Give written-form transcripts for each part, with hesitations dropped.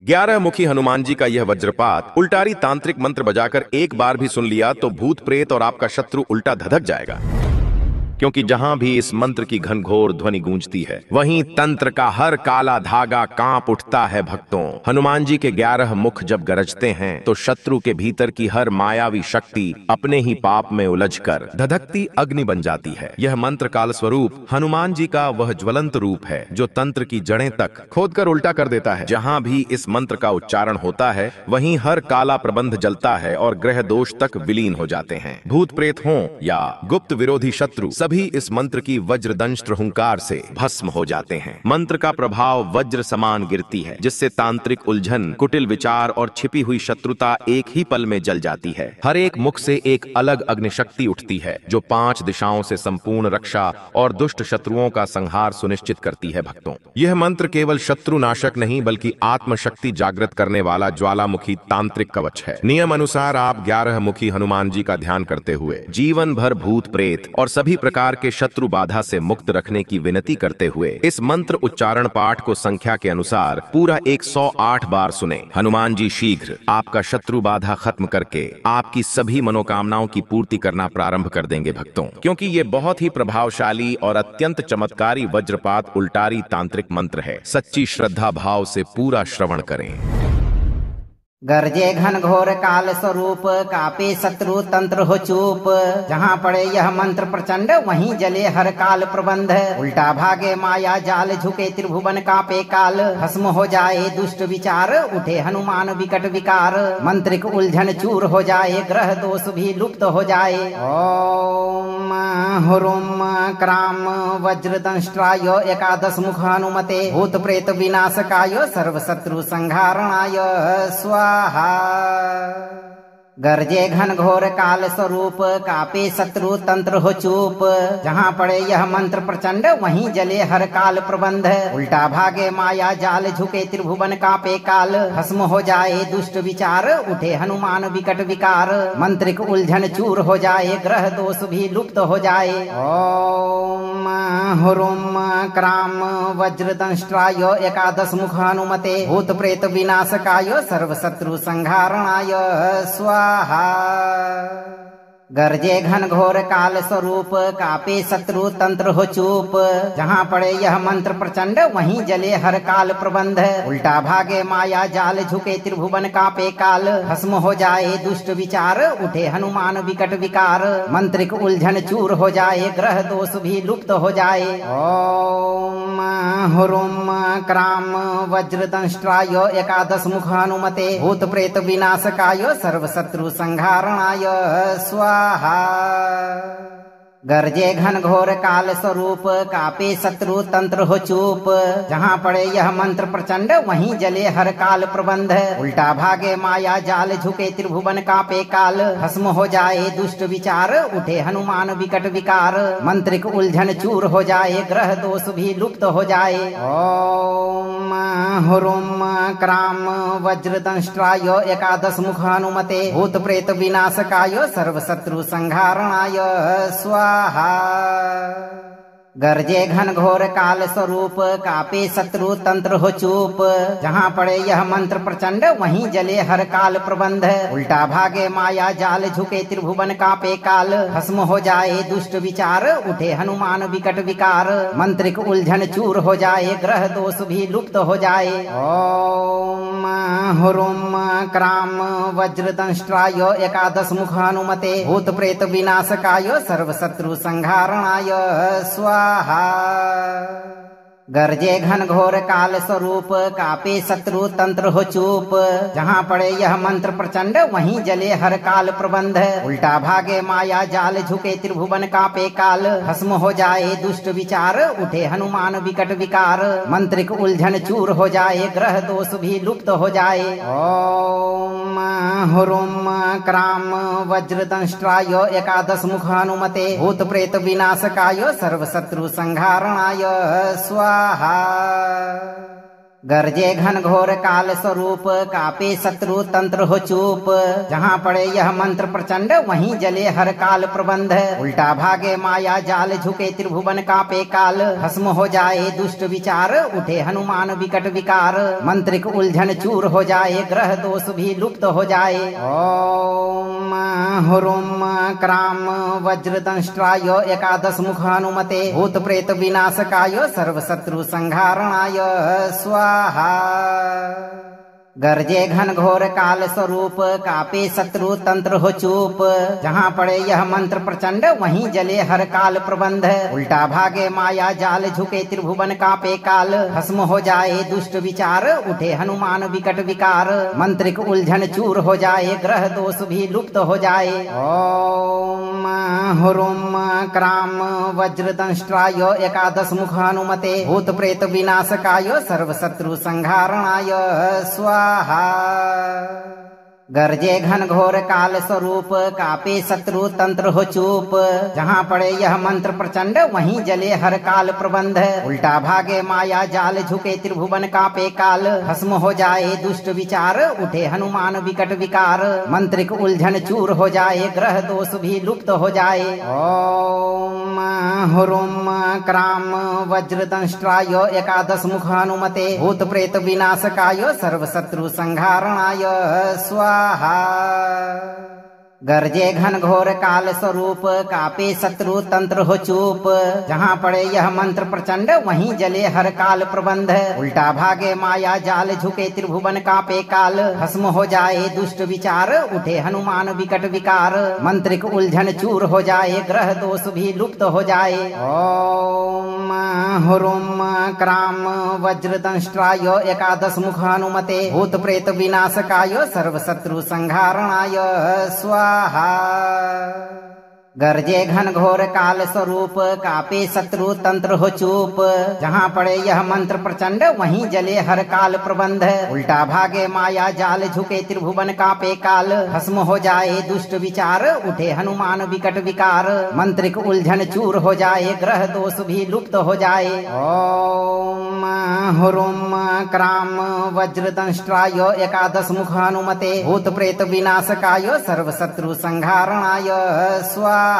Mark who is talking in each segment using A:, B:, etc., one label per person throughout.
A: 11 मुखी हनुमान जी का यह वज्रपात उल्टारी तांत्रिक मंत्र बजाकर एक बार भी सुन लिया तो भूत प्रेत और आपका शत्रु उल्टा धधक जाएगा, क्योंकि जहां भी इस मंत्र की घनघोर ध्वनि गूंजती है वहीं तंत्र का हर काला धागा कांप उठता है। भक्तों, हनुमान जी के 11 मुख जब गरजते हैं तो शत्रु के भीतर की हर मायावी शक्ति अपने ही पाप में उलझकर धधकती अग्नि बन जाती है। यह मंत्र काल स्वरूप हनुमान जी का वह ज्वलंत रूप है जो तंत्र की जड़ें तक खोदकर उल्टा कर देता है। जहां भी इस मंत्र का उच्चारण होता है वहीं हर काला प्रबंध जलता है और ग्रह दोष तक विलीन हो जाते हैं। भूत प्रेत हों या गुप्त विरोधी शत्रु भी इस मंत्र की वज्रदंष्ट्र हुंकार से भस्म हो जाते हैं। मंत्र का प्रभाव वज्र समान गिरती है, जिससे तांत्रिक उलझन, कुटिल विचार और छिपी हुई शत्रुता एक ही पल में जल जाती है। हर एक मुख से एक अलग अग्निशक्ति उठती है जो 5 दिशाओं से संपूर्ण रक्षा और दुष्ट शत्रुओं का संहार सुनिश्चित करती है। भक्तों, यह मंत्र केवल शत्रु नाशक नहीं बल्कि आत्मशक्ति जागृत करने वाला ज्वालामुखी तांत्रिक कवच है। नियम अनुसार आप 11 मुखी हनुमान जी का ध्यान करते हुए जीवन भर भूत प्रेत और सभी प्रकार के शत्रु बाधा से मुक्त रखने की विनती करते हुए इस मंत्र उच्चारण पाठ को संख्या के अनुसार पूरा 108 बार सुने। हनुमान जी शीघ्र आपका शत्रु बाधा खत्म करके आपकी सभी मनोकामनाओं की पूर्ति करना प्रारंभ कर देंगे। भक्तों, क्योंकि ये बहुत ही प्रभावशाली और अत्यंत चमत्कारी वज्रपात उल्टारी तांत्रिक मंत्र है। सच्ची श्रद्धा भाव से पूरा श्रवण करें।
B: गरजे घन घोर काल स्वरूप, कापे शत्रु तंत्र हो चूप। जहाँ पड़े यह मंत्र प्रचंड, वहीं जले हर काल प्रबंध। उल्टा भागे माया जाल, झुके त्रिभुवन कापे काल। भस्म हो जाए दुष्ट विचार, उठे हनुमान विकट विकार। मंत्रिक उलझन चूर हो जाए, ग्रह दोष भी लुप्त हो जाए। ओम हुरुम क्राम वज्रदंष्ट्राय, एकादश मुख हनुमते। भूत प्रेत विनाशकाय, सर्व शत्रु संहारणाय स्वाहा। गरजे घन घोर काल स्वरूप, कापे शत्रु तंत्र हो चूप। जहाँ पड़े यह मंत्र प्रचंड, वहीं जले हर काल प्रबंध। उल्टा भागे माया जाल, झुके त्रिभुवन कापे काल। भस्म हो जाए दुष्ट विचार, उठे हनुमान विकट विकार। मंत्रिक उलझन चूर हो जाए, ग्रह दोष भी लुप्त हो जाए। ओम हुरुम क्राम वज्रदंष्ट्राय, एकादश मुख हनुमते। भूत प्रेत विनाशकाय, सर्व शत्रु संहारणाय स्वाहा। गरजे घन घोर काल स्वरूप, कापे शत्रु तंत्र हो चूप। जहाँ पड़े यह मंत्र प्रचंड, वहीं जले हर काल प्रबंध। उल्टा भागे माया जाल, झुके त्रिभुवन कापे काल। भस्म हो जाए दुष्ट विचार, उठे हनुमान विकट विकार। मंत्रिक उलझन चूर हो जाए, ग्रह दोष भी लुप्त हो जाए। ओम हुरुम क्राम वज्रदंष्ट्राय, एकादश मुख हनुमते। भूत प्रेत विनाशकाय, सर्व शत्रु संहारणाय स्वाहा। गरजे घन घोर काल स्वरूप, कापे शत्रु तंत्र हो चूप। जहाँ पड़े यह मंत्र प्रचंड, वहीं जले हर काल प्रबंध। उल्टा भागे माया जाल, झुके त्रिभुवन कापे काल। भस्म हो जाए दुष्ट विचार, उठे हनुमान विकट विकार। मंत्रिक उलझन चूर हो जाए, ग्रह दोष भी लुप्त हो जाए। ओम हुरुम क्राम वज्रदंष्ट्राय, एकादश मुख हनुमते। भूत प्रेत विनाशकाय, सर्व शत्रु संहारणाय स्वाहा। गरजे घन घोर काल स्वरूप, कापे शत्रु तंत्र हो चूप। जहाँ पड़े यह मंत्र प्रचंड, वहीं जले हर काल प्रबंध। उल्टा भागे माया जाल, झुके त्रिभुवन कापे काल। भस्म हो जाए दुष्ट विचार, उठे हनुमान विकट विकार। मंत्रिक उलझन चूर हो जाए, ग्रह दोष भी लुप्त हो जाए। ओम हुरुम क्राम वज्रदंष्ट्राय, एकादश मुख हनुमते। भूत प्रेत विनाशकाय, सर्व शत्रु संहारणाय स्वाहा। गरजे घन घोर काल स्वरूप, कापे शत्रु तंत्र हो चूप। जहाँ पड़े यह मंत्र प्रचंड, वहीं जले हर काल प्रबंध। उल्टा भागे माया जाल, झुके त्रिभुवन कापे काल। भस्म हो जाए दुष्ट विचार, उठे हनुमान विकट विकार। मंत्रिक उलझन चूर हो जाए, ग्रह दोष भी लुप्त हो जाए। ओम हुरुम क्राम वज्रदंष्ट्राय, एकादश मुख हनुमते। भूत प्रेत विनाशकाय, सर्व शत्रु संहारणाय स्वाहा। गरजे घन घोर काल स्वरूप कापे शत्रु तंत्र हो चूप। जहाँ पड़े यह मंत्र प्रचंड वहीं जले हर काल प्रबंध। उल्टा भागे माया जाल झुके त्रिभुवन कापे काल। भस्म हो जाए दुष्ट विचार उठे हनुमान विकट विकार। मंत्रिक उलझन चूर हो जाए ग्रह दोष भी लुप्त हो जाए। ओम हुरुम क्राम वज्रदंष्ट्राय एकादश मुख हनुमते भूत प्रेत विनाशकाय सर्व शत्रु संहारणाय स्वाहा। गरजे घन घोर काल स्वरूप कापे शत्रु तंत्र हो चूप। जहाँ पड़े यह मंत्र प्रचंड वहीं जले हर काल प्रबंध। उल्टा भागे माया जाल झुके त्रिभुवन कापे काल। भस्म हो जाए दुष्ट विचार उठे हनुमान विकट विकार। मंत्रिक उलझन चूर हो जाए ग्रह दोष भी लुप्त हो जाए। ओम हुरुम क्राम वज्रदंष्ट्राय एकादश मुख हनुमते भूत प्रेत विनाशकाय सर्व शत्रु संहारणाय स्वाहा। गरजे घन घोर काल स्वरूप कापे शत्रु तंत्र हो चूप। जहाँ पड़े यह मंत्र प्रचंड वहीं जले हर काल प्रबंध। उल्टा भागे माया जाल झुके त्रिभुवन कापे काल। भस्म हो जाए दुष्ट विचार उठे हनुमान विकट विकार। मंत्रिक उलझन चूर हो जाए ग्रह दोष भी लुप्त हो जाए। ओम हुरुम क्राम वज्रदंष्ट्राय एकादश मुख हनुमते भूत प्रेत विनाशकाय सर्व शत्रु संहारणाय स्वाहा। गरजे घन घोर काल स्वरूप कापे शत्रु तंत्र हो चूप। जहाँ पड़े यह मंत्र प्रचंड वहीं जले हर काल प्रबंध। उल्टा भागे माया जाल झुके त्रिभुवन कापे काल। भस्म हो जाए दुष्ट विचार उठे हनुमान विकट विकार। मंत्रिक उलझन चूर हो जाए ग्रह दोष भी लुप्त हो जाए। ओम हुरुम क्राम वज्रदंष्ट्राय एकादश मुख हनुमते भूत प्रेत विनाशकाय सर्व शत्रु संहारणाय स्वाहा। गरजे घन घोर काल स्वरूप कापे शत्रु तंत्र हो चूप। जहाँ पड़े यह मंत्र प्रचंड वहीं जले हर काल प्रबंध। उल्टा भागे माया जाल झुके त्रिभुवन कापे काल। भस्म हो जाए दुष्ट विचार उठे हनुमान विकट विकार। मंत्रिक उलझन चूर हो जाए ग्रह दोष भी लुप्त हो जाए। ओम हुरुम क्राम वज्रदंष्ट्राय एकादश मुख हनुमते भूत प्रेत विनाशकाय सर्व शत्रु संहारणाय स्वाहा।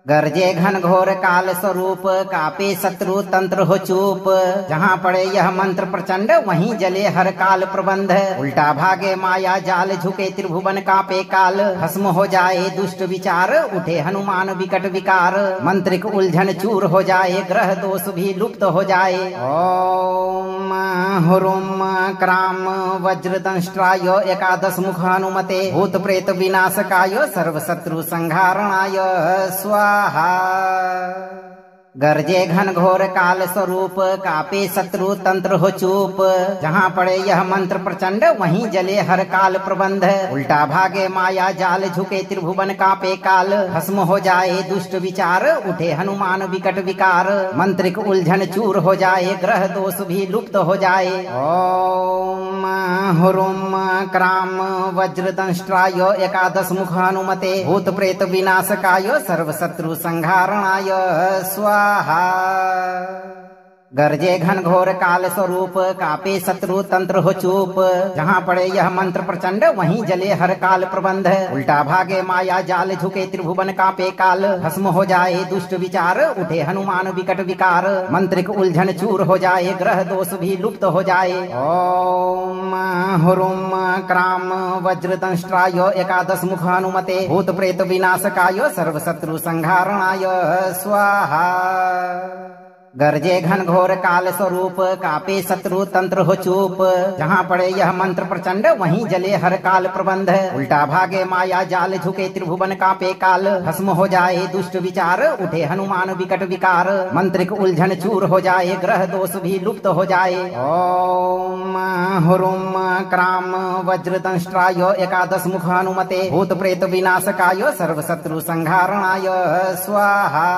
B: गरजे घन घोर काल स्वरूप कापे शत्रु तंत्र हो चूप। जहाँ पड़े यह मंत्र प्रचंड वहीं जले हर काल प्रबंध। उल्टा भागे माया जाल झुके त्रिभुवन कापे काल। भस्म हो जाए दुष्ट विचार उठे हनुमान विकट विकार। मंत्रिक उलझन चूर हो जाए ग्रह दोष भी लुप्त हो जाए। ओम हुरुम क्राम वज्रदंष्ट्राय एकादश मुख हनुमते भूत प्रेत विनाशकाय सर्व शत्रु संहारणाय स्वाहा। गरजे घन घोर काल स्वरूप कापे शत्रु तंत्र हो चूप। जहाँ पड़े यह मंत्र प्रचंड वहीं जले हर काल प्रबंध। उल्टा भागे माया जाल झुके त्रिभुवन कापे काल। भस्म हो जाए दुष्ट विचार उठे हनुमान विकट विकार। मंत्रिक उलझन चूर हो जाए ग्रह दोष भी लुप्त हो जाए। ओम हुरुम क्राम वज्रदंष्ट्राय एकादश मुख हनुमते भूत प्रेत विनाशकाय सर्व शत्रु संहारणाय स्वाहा। गरजे घन घोर काल स्वरूप कापे शत्रु तंत्र हो चूप। जहाँ पड़े यह मंत्र प्रचंड वहीं जले हर काल प्रबंध। उल्टा भागे माया जाल झुके त्रिभुवन कापे काल। भस्म हो जाए दुष्ट विचार उठे हनुमान विकट विकार। मंत्रिक उलझन चूर हो जाए ग्रह दोष भी लुप्त हो जाए। ओम हुरुम क्राम वज्रदंष्ट्राय एकादश मुख हनुमते भूत प्रेत विनाशकाय सर्व शत्रु संहारणाय स्वाहा। गरजे घन घोर काल स्वरूप कापे शत्रु तंत्र हो चूप। जहाँ पड़े यह मंत्र प्रचंड वहीं जले हर काल प्रबंध। उल्टा भागे माया जाल झुके त्रिभुवन कापे काल। भस्म हो जाए दुष्ट विचार उठे हनुमान विकट विकार। मंत्रिक उलझन चूर हो जाए ग्रह दोष भी लुप्त हो जाए। ओम हुरुम क्राम वज्रदंष्ट्राय एकादश मुख हनुमते भूत प्रेत विनाशकाय सर्व शत्रु संहारणाय स्वाहा।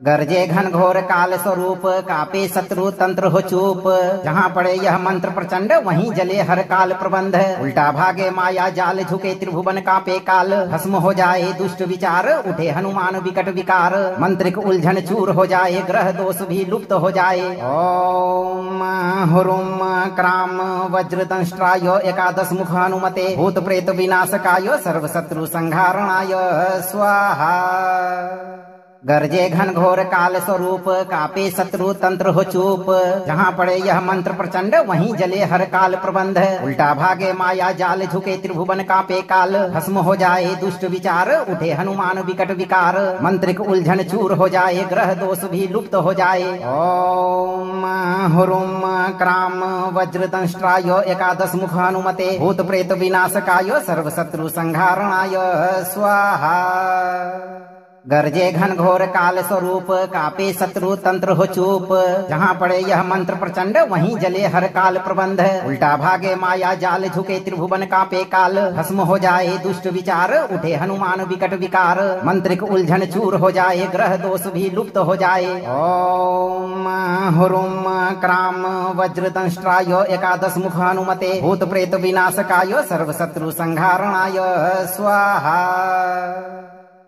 B: गरजे घन घोर काल स्वरूप कापे शत्रु तंत्र हो चूप। जहाँ पड़े यह मंत्र प्रचंड वहीं जले हर काल प्रबंध। उल्टा भागे माया जाल झुके त्रिभुवन कापे काल। भस्म हो जाए दुष्ट विचार उठे हनुमान विकट विकार। मंत्रिक उलझन चूर हो जाए ग्रह दोष भी लुप्त हो जाए। ओम हुरुम क्राम वज्र दंष्ट्राय एकादश मुख हनुमते भूत प्रेत विनाशकाय सर्व शत्रु संहारणाय स्वाहा। गरजे घन घोर काल स्वरूप कापे शत्रु तंत्र हो चूप। जहाँ पड़े यह मंत्र प्रचंड वहीं जले हर काल प्रबंध। उल्टा भागे माया जाल झुके त्रिभुवन कापे काल। भस्म हो जाए दुष्ट विचार उठे हनुमान विकट विकार। मंत्रिक उलझन चूर हो जाए ग्रह दोष भी लुप्त हो जाए। ओम हुरुम क्राम वज्र दंष्ट्राय एकादश मुख हनुमते भूत प्रेत विनाशकाय सर्व शत्रु संहारणाय स्वाहा। गरजे घन घोर काल स्वरूप कापे शत्रु तंत्र हो चूप। जहाँ पड़े यह मंत्र प्रचंड वहीं जले हर काल प्रबंध। उल्टा भागे माया जाल झुके त्रिभुवन कापे काल। भस्म हो जाए दुष्ट विचार उठे हनुमान विकट विकार। मंत्रिक उलझन चूर हो जाए ग्रह दोष भी लुप्त हो जाए। ओम हुरुम क्राम वज्र दंष्ट्राय एकादश मुख हनुमते भूत प्रेत विनाशकाय सर्व शत्रु संहारणाय स्वाहा।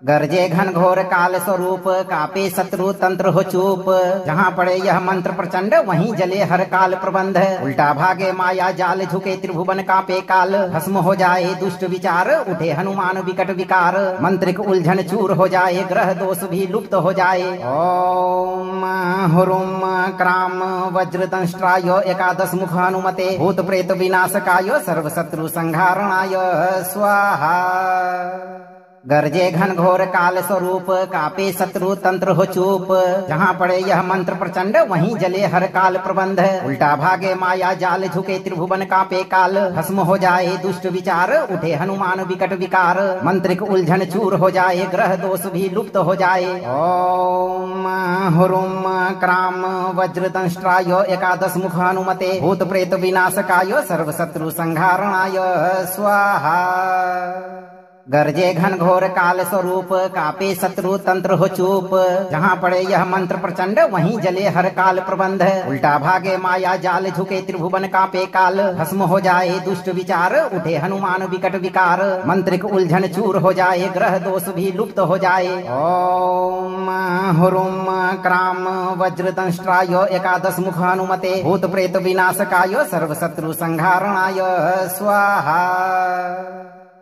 B: गरजे घन घोर काल स्वरूप कापे शत्रु तंत्र हो चूप। जहाँ पड़े यह मंत्र प्रचंड वहीं जले हर काल प्रबंध। उल्टा भागे माया जाल झुके त्रिभुवन कापे काल। भस्म हो जाए दुष्ट विचार उठे हनुमान विकट विकार। मंत्रिक उलझन चूर हो जाए ग्रह दोष भी लुप्त हो जाए। ओम हुरुम क्राम वज्र दंष्ट्राय एकादश मुख हनुमते भूत प्रेत विनाशकाय सर्व शत्रु संहारणाय स्वाहा। गरजे घन घोर काल स्वरूप कापे शत्रु तंत्र हो चूप। जहाँ पड़े यह मंत्र प्रचंड वहीं जले हर काल प्रबंध। उल्टा भागे माया जाल झुके त्रिभुवन कापे काल। भस्म हो जाए दुष्ट विचार उठे हनुमान विकट विकार। मंत्रिक उलझन चूर हो जाए ग्रह दोष भी लुप्त हो जाए। ओम हुरुम क्राम वज्र दंष्ट्राय एकादश मुख हनुमते भूत प्रेत विनाशकाय सर्व शत्रु संहारणाय स्वाहा। गरजे घन घोर काल स्वरूप कापे शत्रु तंत्र हो चूप। जहाँ पड़े यह मंत्र प्रचंड वहीं जले हर काल प्रबंध। उल्टा भागे माया जाल झुके त्रिभुवन कापे काल। भस्म हो जाए दुष्ट विचार उठे हनुमान विकट विकार। मंत्रिक उलझन चूर हो जाए ग्रह दोष भी लुप्त हो जाए। ओम हुरुम क्राम वज्र दंष्ट्राय एकादश मुख हनुमते भूत प्रेत विनाशकाय सर्व शत्रु संहारणाय स्वाहा।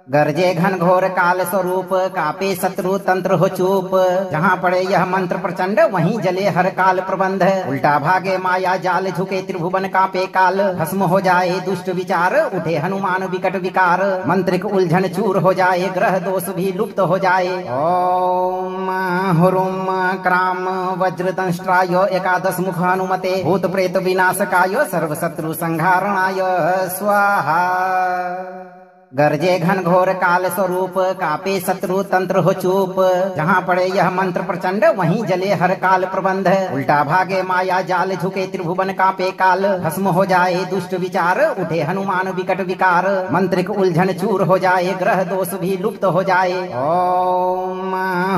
B: गरजे घन घोर काल स्वरूप कापे शत्रु तंत्र हो चूप। जहाँ पड़े यह मंत्र प्रचंड वहीं जले हर काल प्रबंध। उल्टा भागे माया जाल झुके त्रिभुवन कापे काल। भस्म हो जाए दुष्ट विचार उठे हनुमान विकट विकार। मंत्रिक उलझन चूर हो जाए ग्रह दोष भी लुप्त हो जाए। ओम हुरुम क्राम वज्र दंष्ट्राय एकादश मुख हनुमते भूत प्रेत विनाशकाय सर्व शत्रु संहारणाय स्वाहा। गरजे घन घोर काल स्वरूप कापे शत्रु तंत्र हो चूप। जहाँ पड़े यह मंत्र प्रचंड वहीं जले हर काल प्रबंध। उल्टा भागे माया जाल झुके त्रिभुवन कापे काल। भस्म हो जाए दुष्ट विचार उठे हनुमान विकट विकार। मंत्रिक उलझन चूर हो जाए ग्रह दोष भी लुप्त हो जाए। ओम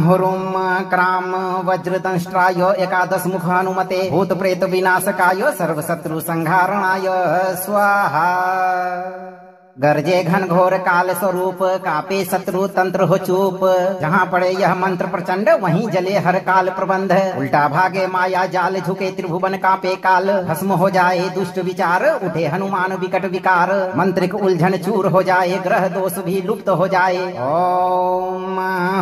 B: हुरुम क्राम वज्र दंष्ट्राय एकादश मुख हनुमते भूत प्रेत विनाशकाय सर्व शत्रु संहारणाय स्वाहा। गरजे घन घोर काल स्वरूप कापे शत्रु तंत्र हो चूप। जहाँ पड़े यह मंत्र प्रचंड वहीं जले हर काल प्रबंध। उल्टा भागे माया जाल झुके त्रिभुवन कापे काल। भस्म हो जाए दुष्ट विचार उठे हनुमान विकट विकार। मंत्रिक उलझन चूर हो जाए ग्रह दोष भी लुप्त हो जाए। ओम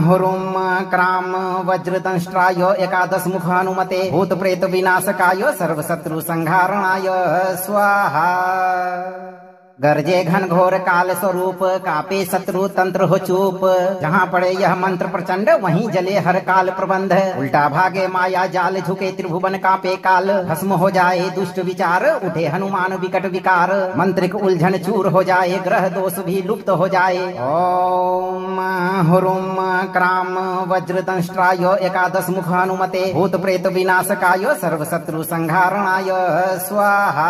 B: हुरुम क्राम वज्र दंष्ट्राय एकादश मुख हनुमते भूत प्रेत विनाशकाय सर्व शत्रु संहारणाय स्वाहा। गरजे घन घोर काल स्वरूप कापे शत्रु तंत्र हो चूप। जहाँ पड़े यह मंत्र प्रचंड वहीं जले हर काल प्रबंध। उल्टा भागे माया जाल झुके त्रिभुवन कापे काल। भस्म हो जाए दुष्ट विचार उठे हनुमान विकट विकार। मंत्रिक उलझन चूर हो जाए ग्रह दोष भी लुप्त हो जाए। ओम हुरुम क्राम वज्र दंष्ट्राय एकादश मुख हनुमते भूत प्रेत विनाशकाय सर्व शत्रु संहारणाय स्वाहा।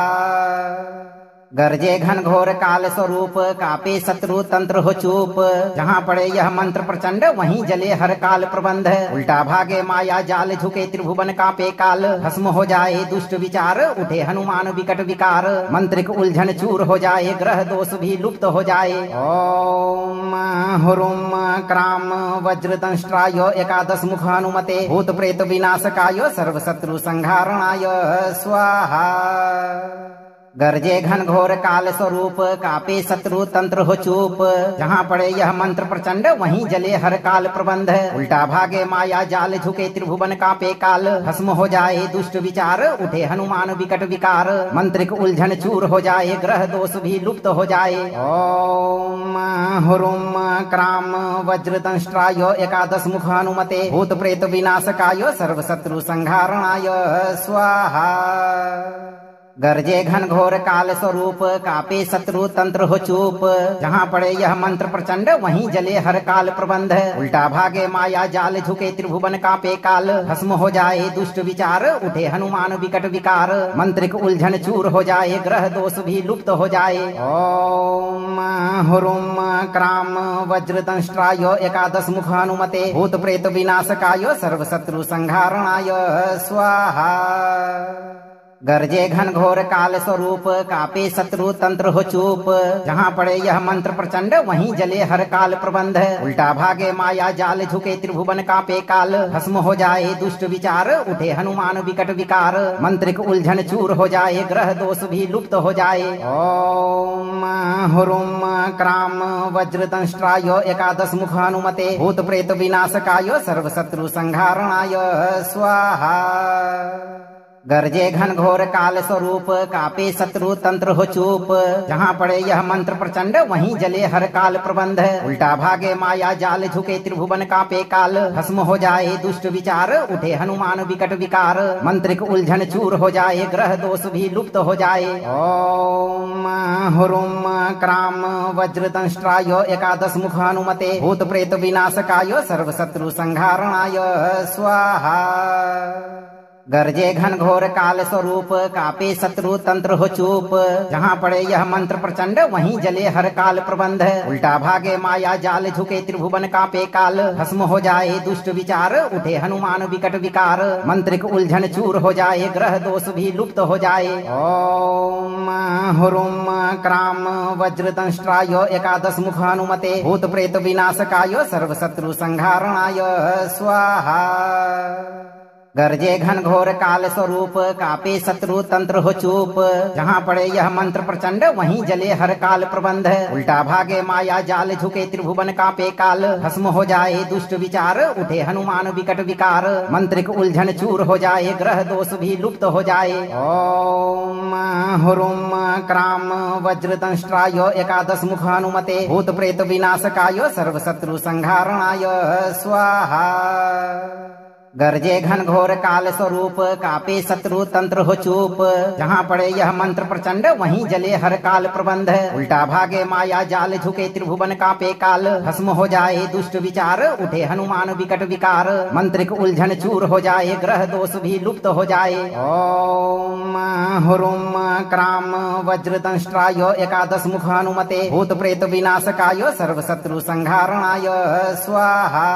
B: गरजे घन घोर काल स्वरूप कापे शत्रु तंत्र हो चूप। जहाँ पड़े यह मंत्र प्रचंड वहीं जले हर काल प्रबंध। उल्टा भागे माया जाल झुके त्रिभुवन कापे काल। भस्म हो जाए दुष्ट विचार उठे हनुमान विकट विकार। मंत्रिक उलझन चूर हो जाए ग्रह दोष भी लुप्त हो जाए। ओम हुरुम क्राम वज्र दंष्ट्राय एकादश मुख हनुमते भूत प्रेत विनाशकाय सर्व शत्रु संहारणाय स्वाहा। गरजे घन घोर काल स्वरूप कापे शत्रु तंत्र हो चूप। जहाँ पड़े यह मंत्र प्रचंड वहीं जले हर काल प्रबंध। उल्टा भागे माया जाल झुके त्रिभुवन कापे काल। भस्म हो जाए दुष्ट विचार उठे हनुमान विकट विकार। मंत्रिक उलझन चूर हो जाए ग्रह दोष भी लुप्त हो जाए। ओम हुरुम क्राम वज्र दंष्ट्राय एकादश मुख हनुमते भूत प्रेत विनाशकाय सर्व शत्रु संहारणाय स्वाहा। गरजे घन घोर काल स्वरूप कापे शत्रु तंत्र हो चूप। जहाँ पड़े यह मंत्र प्रचंड वहीं जले हर काल प्रबंध। उल्टा भागे माया जाल झुके त्रिभुवन कापे काल। भस्म हो जाए दुष्ट विचार उठे हनुमान विकट विकार। मंत्रिक उलझन चूर हो जाए ग्रह दोष भी लुप्त हो जाए। ओम हुरुम क्राम वज्र दंष्ट्राय एकादश मुख हनुमते भूत प्रेत विनाशकाय सर्व शत्रु संहारणाय स्वाहा। गरजे घन घोर काल स्वरूप कापे शत्रु तंत्र हो चूप। जहाँ पड़े यह मंत्र प्रचंड वहीं जले हर काल प्रबंध। उल्टा भागे माया जाल झुके त्रिभुवन कापे काल। भस्म हो जाए दुष्ट विचार उठे हनुमान विकट विकार। मंत्रिक उलझन चूर हो जाए ग्रह दोष भी लुप्त हो जाए। ओम हुरुम क्राम वज्र दंष्ट्राय एकादश मुख हनुमते भूत प्रेत विनाशकाय सर्व शत्रु संहारणाय स्वाहा। गरजे घन घोर काल स्वरूप कापे शत्रु तंत्र हो चूप। जहाँ पड़े यह मंत्र प्रचंड वहीं जले हर काल प्रबंध। उल्टा भागे माया जाल झुके त्रिभुवन कापे काल। भस्म हो जाए दुष्ट विचार उठे हनुमान विकट विकार। मंत्रिक उलझन चूर हो जाए ग्रह दोष भी लुप्त हो जाए। ओम हुरुम क्राम वज्र दंष्ट्राय एकादश मुख हनुमते भूत प्रेत विनाशकाय सर्व शत्रु संहारणाय स्वाहा। गरजे घन घोर काल स्वरूप कापे शत्रु तंत्र हो चूप। जहाँ पड़े यह मंत्र प्रचंड वहीं जले हर काल प्रबंध। उल्टा भागे माया जाल झुके त्रिभुवन कापे काल। भस्म हो जाए दुष्ट विचार उठे हनुमान विकट विकार। मंत्रिक उलझन चूर हो जाए ग्रह दोष भी लुप्त हो जाए। ओम हुरुम क्राम वज्र दंष्ट्राय एकादश मुख हनुमते भूत प्रेत विनाशकाय सर्व शत्रु संहारणाय स्वाहा। गरजे घन घोर काल स्वरूप कापे शत्रु तंत्र हो चूप। जहाँ पड़े यह मंत्र प्रचंड वहीं जले हर काल प्रबंध। उल्टा भागे माया जाल झुके त्रिभुवन कापे काल। भस्म हो जाए दुष्ट विचार उठे हनुमान विकट विकार। मंत्रिक उलझन चूर हो जाए ग्रह दोष भी लुप्त हो जाए। ओम हुरुम क्राम वज्र दंष्ट्राय एकादश मुख हनुमते भूत प्रेत विनाशकाय सर्व शत्रु संहारणाय स्वाहा। गरजे घन घोर काल स्वरूप कापे शत्रु तंत्र हो चूप। जहाँ पड़े यह मंत्र प्रचंड वहीं जले हर काल प्रबंध। उल्टा भागे माया जाल झुके त्रिभुवन कापे काल। भस्म हो जाए दुष्ट विचार उठे हनुमान विकट विकार। मंत्रिक उलझन चूर हो जाए ग्रह दोष भी लुप्त हो जाए। ओम हुरुम क्राम वज्र दंष्ट्राय एकादश मुख हनुमते भूत प्रेत विनाशकाय सर्व शत्रु संहारणाय स्वाहा।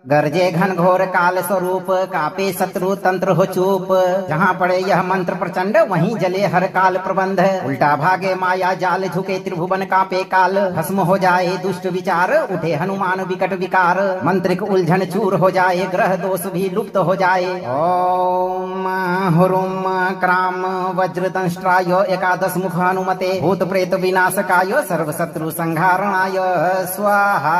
B: गरजे घन घोर काल स्वरूप कापे शत्रु तंत्र हो चूप। जहाँ पड़े यह मंत्र प्रचंड वहीं जले हर काल प्रबंध। उल्टा भागे माया जाल झुके त्रिभुवन कापे काल। भस्म हो जाए दुष्ट विचार उठे हनुमान विकट विकार। मंत्रिक उलझन चूर हो जाए ग्रह दोष भी लुप्त हो जाए। ओम हुरुम क्राम वज्र दंष्ट्राय एकादश मुख हनुमते भूत प्रेत विनाशकाय सर्व शत्रु संहारणाय स्वाहा।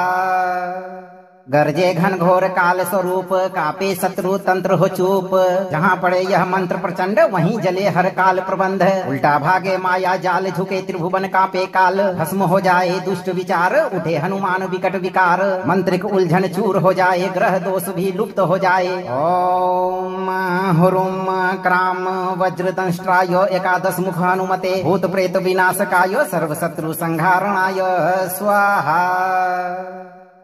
B: गरजे घन घोर काल स्वरूप कापे शत्रु तंत्र हो चूप। जहाँ पड़े यह मंत्र प्रचंड वहीं जले हर काल प्रबंध। उल्टा भागे माया जाल झुके त्रिभुवन कापे काल। भस्म हो जाए दुष्ट विचार उठे हनुमान विकट विकार। मंत्रिक उलझन चूर हो जाए ग्रह दोष भी लुप्त हो जाए। ओम हुरुम क्राम वज्र दंष्ट्राय एकादश मुख हनुमते भूत प्रेत विनाशकाय सर्व शत्रु संहारणाय स्वाहा।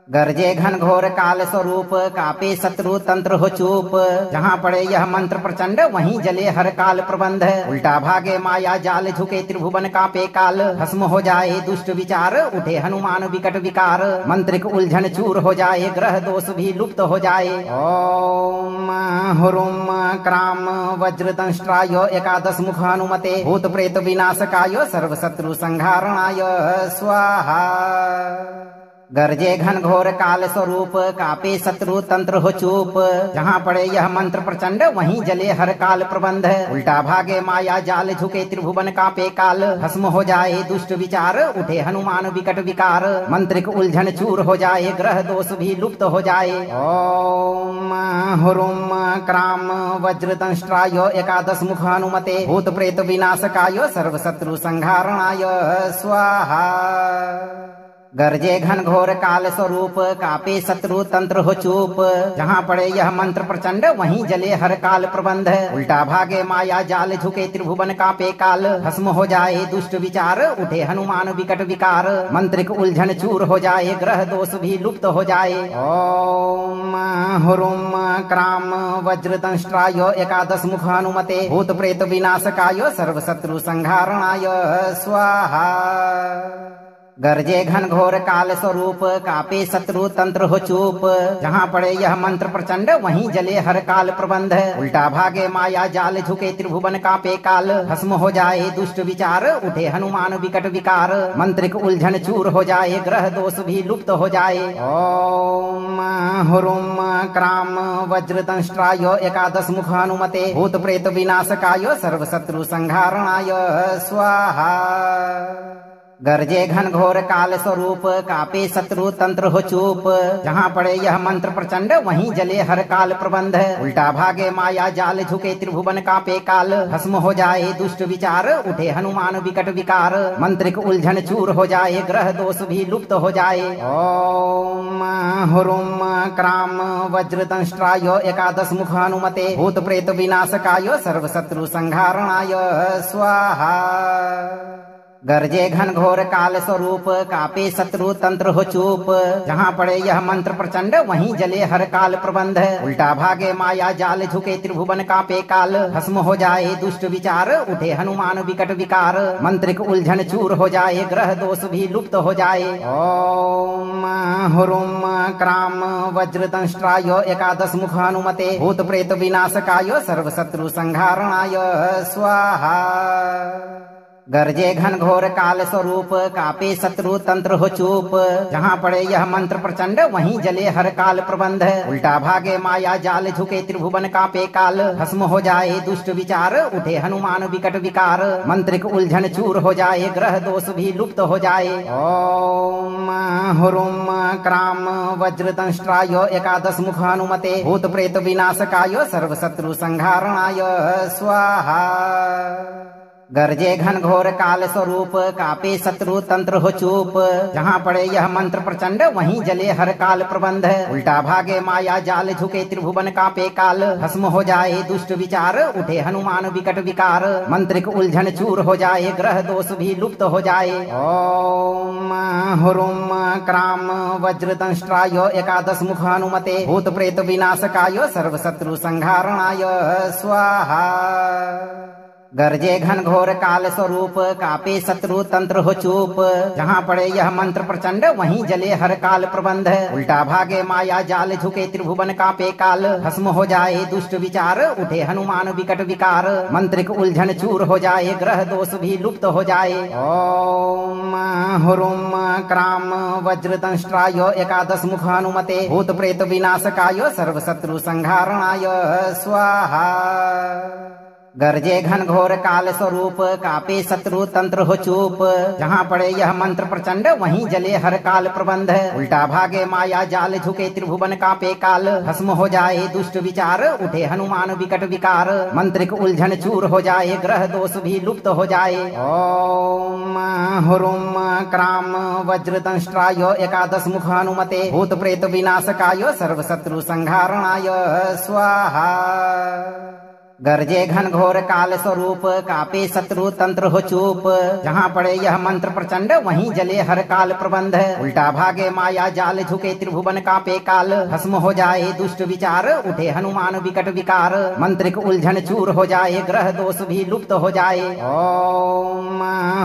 B: गरजे घनघोर काल स्वरूप कापे शत्रु तंत्र हो चूप। जहाँ पड़े यह मंत्र प्रचंड वहीं जले हर काल प्रबंध। उल्टा भागे माया जाल झुके त्रिभुवन कापे काल। भस्म हो जाए दुष्ट विचार उठे हनुमान विकट विकार। मंत्रिक उलझन चूर हो जाए ग्रह दोष भी लुप्त हो जाए। ओम हुरुम क्राम वज्र दंष्ट्राय एकादश मुख हनुमते भूत प्रेत विनाशकाय सर्व शत्रु संहारणाय स्वाहा। गरजे घनघोर काल स्वरूप कापे शत्रु तंत्र हो चूप। जहाँ पड़े यह मंत्र प्रचंड वहीं जले हर काल प्रबंध। उल्टा भागे माया जाल झुके त्रिभुवन कापे काल। भस्म हो जाए दुष्ट विचार उठे हनुमान विकट विकार। मंत्रिक उलझन चूर हो जाए ग्रह दोष भी लुप्त हो जाए। ओम हुरुम क्राम वज्र दंष्ट्राय एकादश मुख हनुमते भूत प्रेत विनाशकाय सर्व शत्रु संहारणाय स्वाहा। गरजे घनघोर काल स्वरूप कापे शत्रु तंत्र हो चूप। जहाँ पड़े यह मंत्र प्रचंड वहीं जले हर काल प्रबंध। उल्टा भागे माया जाल झुके त्रिभुवन कापे काल। भस्म हो जाए दुष्ट विचार उठे हनुमान विकट विकार। मंत्रिक उलझन चूर हो जाए ग्रह दोष भी लुप्त हो जाए। ओम हुरुम क्राम वज्र दंष्ट्राय एकादश मुख हनुमते भूत प्रेत विनाशकाय सर्व शत्रु संहारणाय स्वाहा। गरजे घनघोर काल स्वरूप कापे शत्रु तंत्र हो चूप। जहाँ पड़े यह मंत्र प्रचंड वहीं जले हर काल प्रबंध। उल्टा भागे माया जाल झुके त्रिभुवन कापे काल। भस्म हो जाए दुष्ट विचार उठे हनुमान विकट विकार। मंत्रिक उलझन चूर हो जाए ग्रह दोष भी लुप्त हो जाए। ओम हुरुम क्राम वज्र दंष्ट्राय एकादश मुख हनुमते भूत प्रेत विनाशकाय सर्व शत्रु संहारणाय स्वाहा। गरजे घनघोर काल स्वरूप कापे शत्रु तंत्र हो चूप। जहाँ पड़े यह मंत्र प्रचंड वहीं जले हर काल प्रबंध। उल्टा भागे माया जाल झुके त्रिभुवन कापे काल। भस्म हो जाए दुष्ट विचार उठे हनुमान विकट विकार। मंत्रिक उलझन चूर हो जाए ग्रह दोष भी लुप्त हो जाए। ओम हुरुम क्राम वज्र दंष्ट्राय एकादश मुख हनुमते भूत प्रेत विनाशकाय सर्व शत्रु संहारणाय स्वाहा। गरजे घनघोर काल स्वरूप कापे शत्रु तंत्र हो चूप। जहाँ पड़े यह मंत्र प्रचंड वहीं जले हर काल प्रबंध। उल्टा भागे माया जाल झुके त्रिभुवन कापे काल। भस्म हो जाए दुष्ट विचार उठे हनुमान विकट विकार। मंत्रिक उलझन चूर हो जाए ग्रह दोष भी लुप्त हो जाए। ओम हुरुम क्राम वज्र दंष्ट्राय एकादश मुख हनुमते भूत प्रेत विनाशकाय सर्व शत्रु संहारणाय स्वाहा। गरजे घनघोर काल स्वरूप कापे शत्रु तंत्र हो चूप। जहाँ पड़े यह मंत्र प्रचंड वहीं जले हर काल प्रबंध। उल्टा भागे माया जाल झुके त्रिभुवन कापे काल। भस्म हो जाए दुष्ट विचार उठे हनुमान विकट विकार। मंत्रिक उलझन चूर हो जाए ग्रह दोष भी लुप्त हो जाए। ओम हुरुम क्राम वज्र दंष्ट्राय एकादश मुख हनुमते भूत प्रेत विनाशकाय सर्व शत्रु संहारणाय स्वाहा। गरजे घनघोर काल स्वरूप कापे शत्रु तंत्र हो चूप। जहाँ पड़े यह मंत्र प्रचंड वहीं जले हर काल प्रबंध। उल्टा भागे माया जाल झुके त्रिभुवन कापे काल। भस्म हो जाए दुष्ट विचार उठे हनुमान विकट विकार। मंत्रिक उलझन चूर हो जाए ग्रह दोष भी लुप्त हो जाए। ओम हुरुम क्राम वज्र दंष्ट्राय एकादश मुख हनुमते भूत प्रेत विनाशकाय सर्व शत्रु संहारणाय स्वाहा। गरजे घनघोर काल स्वरूप कापे शत्रु तंत्र हो चूप। जहाँ पड़े यह मंत्र प्रचंड वहीं जले हर काल प्रबंध। उल्टा भागे माया जाल झुके त्रिभुवन कापे काल। भस्म हो जाए दुष्ट विचार उठे हनुमान विकट विकार। मंत्रिक उलझन चूर हो जाए ग्रह दोष भी लुप्त हो जाए। ओम हुरुम क्राम वज्र दंष्ट्राय एकादश मुख हनुमते भूत प्रेत विनाशकाय सर्व शत्रु संहारणाय स्वाहा। गरजे घनघोर काल स्वरूप कापे शत्रु तंत्र हो चूप। जहाँ पड़े यह मंत्र प्रचंड वहीं जले हर काल प्रबंध। उल्टा भागे माया जाल झुके त्रिभुवन कापे काल। भस्म हो जाए दुष्ट विचार उठे हनुमान विकट विकार। मंत्रिक उलझन चूर हो जाए ग्रह दोष भी लुप्त हो जाए। ओम हुरुम क्राम वज्र दंष्ट्राय एकादश मुख हनुमते भूत प्रेत विनाशकाय सर्व शत्रु संहारणाय स्वाहा। गरजे घनघोर काल स्वरूप कापे शत्रु तंत्र हो चूप। जहाँ पड़े यह मंत्र प्रचंड वहीं जले हर काल प्रबंध। उल्टा भागे माया जाल झुके त्रिभुवन कापे काल। भस्म हो जाए दुष्ट विचार उठे हनुमान विकट विकार। मंत्रिक उलझन चूर हो जाए ग्रह दोष भी लुप्त हो जाए। ओम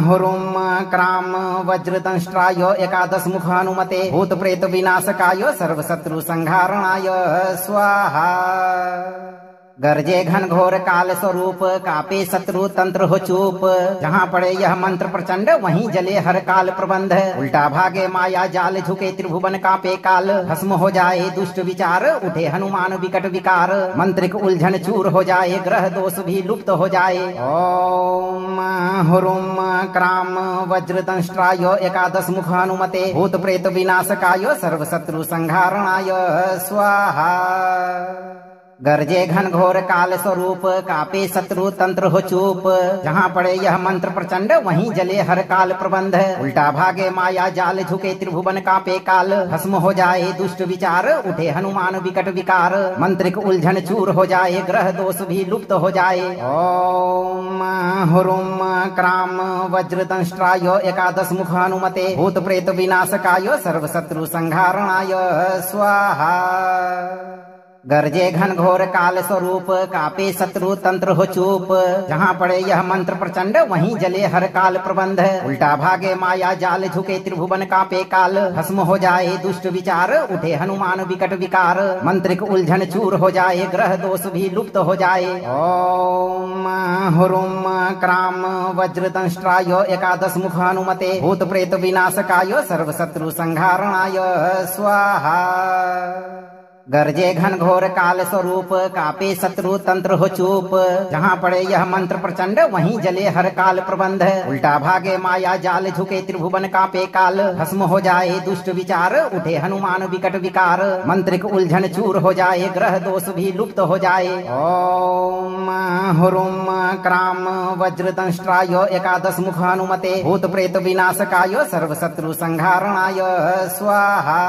B: हुरुम क्राम वज्रदंष्ट्राय एकादश मुख हनुमते भूत प्रेत विनाशकाय सर्व शत्रु संहारणाय स्वाहा। गरजे घनघोर काल स्वरूप कापे शत्रु तंत्र हो चूप। जहाँ पड़े यह मंत्र प्रचंड वहीं जले हर काल प्रबंध। उल्टा भागे माया जाल झुके त्रिभुवन कापे काल। भस्म हो जाए दुष्ट विचार उठे हनुमान विकट विकार। मंत्रिक उलझन चूर हो जाए ग्रह दोष भी लुप्त हो जाए। ओम हुरुम क्राम वज्रदंष्ट्राय एकादश मुख हनुमते भूत प्रेत विनाशकाय सर्व शत्रु संहारणाय स्वाहा। गरजे घनघोर काल स्वरूप कापे शत्रु तंत्र हो चूप। जहाँ पड़े यह मंत्र प्रचंड वहीं जले हर काल प्रबंध। उल्टा भागे माया जाल झुके त्रिभुवन कापे काल। भस्म हो जाए दुष्ट विचार उठे हनुमान विकट विकार। मंत्रिक उलझन चूर हो जाए ग्रह दोष भी लुप्त हो जाए। ओम हुरुम क्राम वज्रदंष्ट्राय एकादश मुख हनुमते भूत प्रेत विनाशकाय सर्व शत्रु संहारणाय स्वाहा। गरजे घनघोर काल स्वरूप कापे शत्रु तंत्र हो चूप। जहाँ पड़े यह मंत्र प्रचंड वहीं जले हर काल प्रबंध। उल्टा भागे माया जाल झुके त्रिभुवन कापे काल। भस्म हो जाए दुष्ट विचार उठे हनुमान विकट विकार। मंत्रिक उलझन चूर हो जाए ग्रह दोष भी लुप्त हो जाए। ओम हुरुम क्राम वज्रदंष्ट्राय एकादश मुख हनुमते भूत प्रेत विनाशकाय सर्व शत्रु संहारणाय स्वाहा। गरजे घनघोर काल स्वरूप कापे शत्रु तंत्र हो चूप। जहाँ पड़े यह मंत्र प्रचंड वहीं जले हर काल प्रबंध। उल्टा भागे माया जाल झुके त्रिभुवन कापे काल। भस्म हो जाए दुष्ट विचार उठे हनुमान विकट विकार। मंत्रिक उलझन चूर हो जाए ग्रह दोष भी लुप्त हो जाए। ओम हुरुम क्राम वज्रदंष्ट्राय एकादश मुख हनुमते भूत प्रेत विनाशकाय सर्व शत्रु संहारणाय स्वाहा।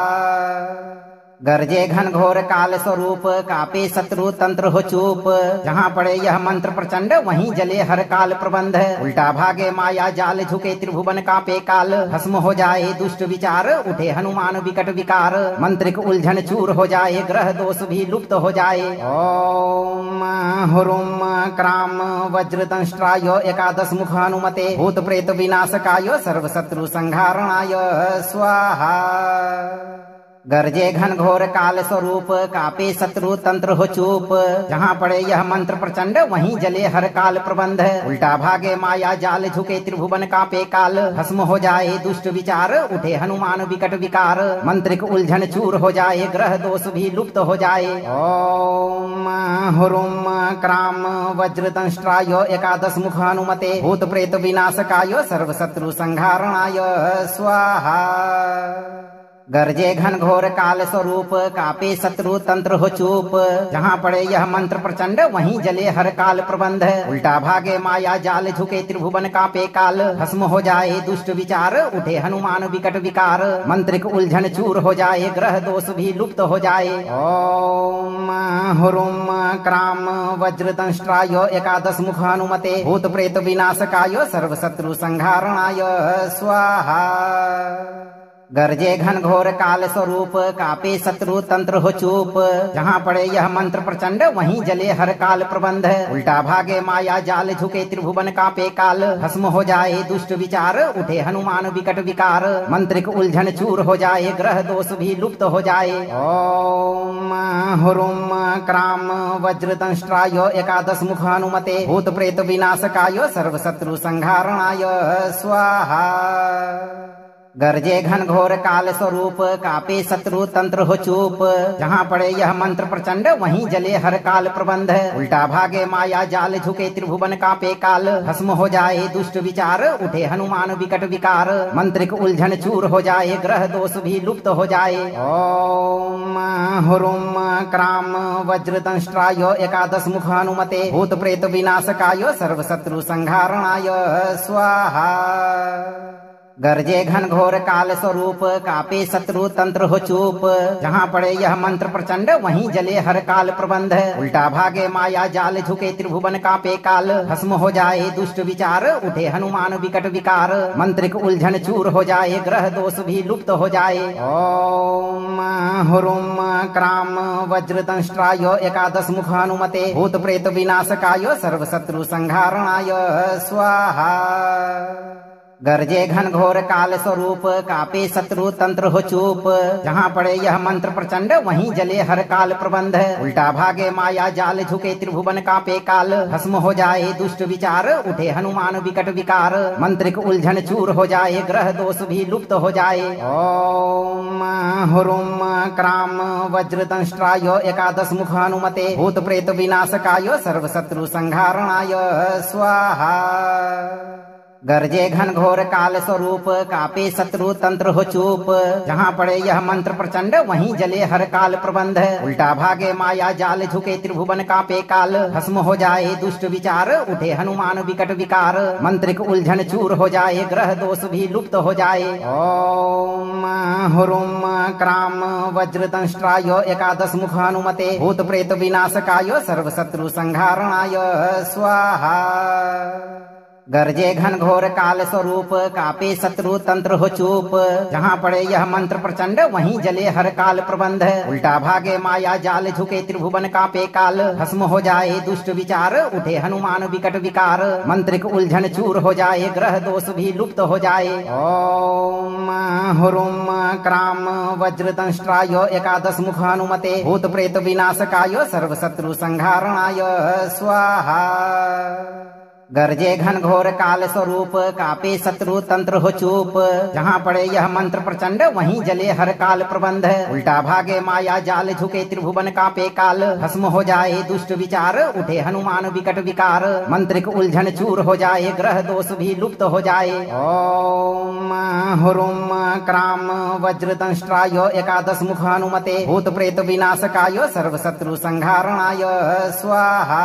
B: गरजे घनघोर काल स्वरूप कापे शत्रु तंत्र हो चूप। जहाँ पड़े यह मंत्र प्रचंड वहीं जले हर काल प्रबंध। उल्टा भागे माया जाल झुके त्रिभुवन कापे काल। भस्म हो जाए दुष्ट विचार उठे हनुमान विकट विकार। मंत्रिक उलझन चूर हो जाए ग्रह दोष भी लुप्त हो जाए। ओम हुरुम क्राम वज्रदंष्ट्राय एकादश मुख हनुमते भूत प्रेत विनाशकाय सर्व शत्रु संहारणाय स्वाहा। गरजे घनघोर काल स्वरूप कापे शत्रु तंत्र हो चूप। जहाँ पड़े यह मंत्र प्रचंड वहीं जले हर काल प्रबंध। उल्टा भागे माया जाल झुके त्रिभुवन कापे काल। भस्म हो जाए दुष्ट विचार उठे हनुमान विकट विकार। मंत्रिक उलझन चूर हो जाए ग्रह दोष भी लुप्त हो जाए। ओम हुरुम क्राम वज्रदंष्ट्राय एकादश मुख हनुमते भूत प्रेत विनाशकाय सर्व शत्रु संहारणाय स्वाहा। गरजे घनघोर काल स्वरूप कापे शत्रु तंत्र हो चूप। जहाँ पड़े यह मंत्र प्रचंड वहीं जले हर काल प्रबंध। उल्टा भागे माया जाल झुके त्रिभुवन कापे काल। भस्म हो जाए दुष्ट विचार उठे हनुमान विकट विकार। मंत्रिक उलझन चूर हो जाए ग्रह दोष भी लुप्त हो जाए। ओम हुरुम क्राम वज्रदंष्ट्राय एकादश मुख हनुमते भूत प्रेत विनाशकाय सर्व शत्रु संहारणाय स्वाहा। गरजे घनघोर काल स्वरूप कापे शत्रु तंत्र हो चूप। जहाँ पड़े यह मंत्र प्रचंड वहीं जले हर काल प्रबंध। उल्टा भागे माया जाल झुके त्रिभुवन कापे काल। भस्म हो जाए दुष्ट विचार उठे हनुमान विकट विकार। मंत्रिक उलझन चूर हो जाए ग्रह दोष भी लुप्त हो जाए। ओम हुरुम क्राम वज्रदंष्ट्राय एकादश मुख हनुमते भूत प्रेत विनाशकाय सर्व शत्रु संहारणाय स्वाहा। गरजे घनघोर काल स्वरूप कापे शत्रु तंत्र हो चूप। जहाँ पड़े यह मंत्र प्रचंड वहीं जले हर काल प्रबंध। उल्टा भागे माया जाल झुके त्रिभुवन कापे काल। भस्म हो जाए दुष्ट विचार उठे हनुमान विकट विकार। मंत्रिक उलझन चूर हो जाए ग्रह दोष भी लुप्त हो जाए। ओम हुरुम क्राम वज्रदंष्ट्राय एकादश मुख हनुमते भूत प्रेत विनाशकाय सर्व शत्रु संहारणाय स्वाहा। गरजे घन घोर काल स्वरूप कापे शत्रु तंत्र हो चूप। जहाँ पड़े यह मंत्र प्रचंड वहीं जले हर काल प्रबंध। उल्टा भागे माया जाल झुके त्रिभुवन कापे काल। भस्म हो जाए दुष्ट विचार उठे हनुमान विकट विकार। मंत्रिक उलझन चूर हो जाए ग्रह दोष भी लुप्त हो जाए। ओम हुरुम क्राम वज्र दंष्ट्राय एकादश मुख हनुमते भूत प्रेत विनाशकाय सर्व शत्रु संहारणाय स्वाहा। गरजे घन घोर काल स्वरूप कापे शत्रु तंत्र हो चूप। जहाँ पड़े यह मंत्र प्रचंड वहीं जले हर काल प्रबंध। उल्टा भागे माया जाल झुके त्रिभुवन कापे काल। भस्म हो जाए दुष्ट विचार उठे हनुमान विकट विकार। मंत्रिक उलझन चूर हो जाए ग्रह दोष भी लुप्त हो जाए। ओम हुरुम क्राम वज्र दंष्ट्राय एकादश मुख हनुमते भूत प्रेत विनाशकाय सर्व शत्रु संहारणाय स्वाहा। गरजे घन घोर काल स्वरूप कापे शत्रु तंत्र हो चूप। जहाँ पड़े यह मंत्र प्रचंड वहीं जले हर काल प्रबंध। उल्टा भागे माया जाल झुके त्रिभुवन कापे काल। भस्म हो जाए दुष्ट विचार उठे हनुमान विकट विकार। मंत्रिक उलझन चूर हो जाए ग्रह दोष भी लुप्त हो जाए। ओम हुरुम क्राम वज्र दंष्ट्राय एकादश मुख हनुमते भूत प्रेत विनाशकाय सर्व शत्रु संहारणाय स्वाहा। गरजे घन घोर काल स्वरूप कापे शत्रु तंत्र हो चूप। जहाँ पड़े यह मंत्र प्रचंड वहीं जले हर काल प्रबंध। उल्टा भागे माया जाल झुके त्रिभुवन कापे काल। भस्म हो जाए दुष्ट विचार उठे हनुमान विकट विकार। मंत्रिक उलझन चूर हो जाए ग्रह दोष भी लुप्त हो जाए। ओम हुरुम क्राम वज्र दंष्ट्राय एकादश मुख हनुमते भूत प्रेत विनाशकाय सर्व शत्रु संहारणाय स्वाहा। गरजे घन घोर काल स्वरूप कापे शत्रु तंत्र हो चूप। जहाँ पड़े यह मंत्र प्रचंड वहीं जले हर काल प्रबंध। उल्टा भागे माया जाल झुके त्रिभुवन कापे काल। भस्म हो जाए दुष्ट विचार उठे हनुमान विकट विकार। मंत्रिक उलझन चूर हो जाए ग्रह दोष भी लुप्त हो जाए। ओम हुरुम क्राम वज्र दंष्ट्राय एकादश मुख हनुमते भूत प्रेत विनाशकाय सर्व शत्रु संहारणाय स्वाहा।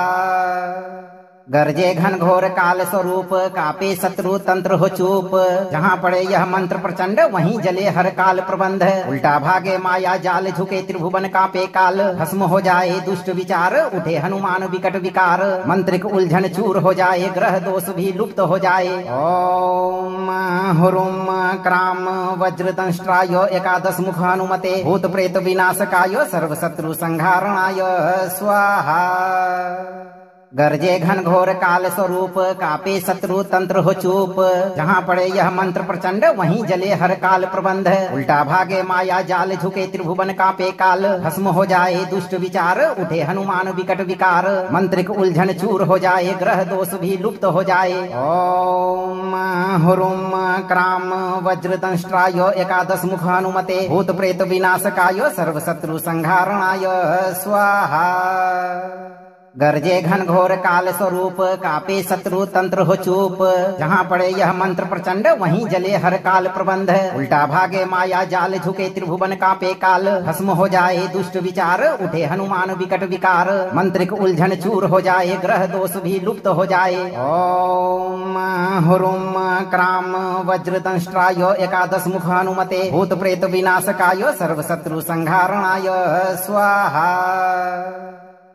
B: गरजे घन घोर काल स्वरूप कापे शत्रु तंत्र हो चूप। जहाँ पड़े यह मंत्र प्रचंड वहीं जले हर काल प्रबंध। उल्टा भागे माया जाल झुके त्रिभुवन कापे काल। भस्म हो जाए दुष्ट विचार उठे हनुमान विकट विकार। मंत्रिक उलझन चूर हो जाए ग्रह दोष भी लुप्त हो जाए। ओम हुरुम क्राम वज्र दंष्ट्राय एकादश मुख हनुमते भूत प्रेत विनाशकाय सर्व शत्रु संहारणाय स्वाहा। गरजे घन घोर काल स्वरूप कापे शत्रु तंत्र हो चूप। जहाँ पड़े यह मंत्र प्रचंड वहीं जले हर काल प्रबंध। उल्टा भागे माया जाल झुके त्रिभुवन कापे काल। भस्म हो जाए दुष्ट विचार उठे हनुमान विकट विकार। मंत्रिक उलझन चूर हो जाए ग्रह दोष भी लुप्त हो जाए। ओम हुरुम क्राम वज्र दंष्ट्राय एकादश मुख हनुमते भूत प्रेत विनाशकाय सर्व शत्रु संहारणाय स्वाहा। गरजे घन घोर काल स्वरूप कापे शत्रु तंत्र हो चूप। जहाँ पड़े यह मंत्र प्रचंड वहीं जले हर काल प्रबंध। उल्टा भागे माया जाल झुके त्रिभुवन कापे काल। भस्म हो जाए दुष्ट विचार उठे हनुमान विकट विकार। मंत्रिक उलझन चूर हो जाए ग्रह दोष भी लुप्त हो जाए। ओम हुरुम क्राम वज्र दंष्ट्राय एकादश मुख हनुमते भूत प्रेत विनाशकाय सर्व शत्रु संहारणाय स्वाहा।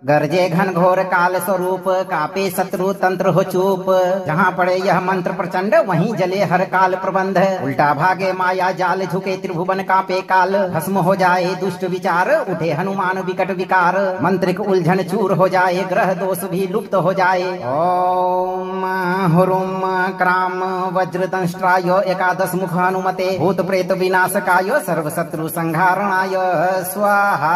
B: गरजे घन घोर काल स्वरूप कापे शत्रु तंत्र हो चूप। जहाँ पड़े यह मंत्र प्रचंड वहीं जले हर काल प्रबंध। उल्टा भागे माया जाल झुके त्रिभुवन कापे काल। भस्म हो जाए दुष्ट विचार उठे हनुमान विकट विकार। मंत्रिक उलझन चूर हो जाए ग्रह दोष भी लुप्त हो जाए। ओम हुरुम क्राम वज्र दंष्ट्राय एकादश मुख हनुमते भूत प्रेत विनाशकाय सर्व शत्रु संहारणाय स्वाहा।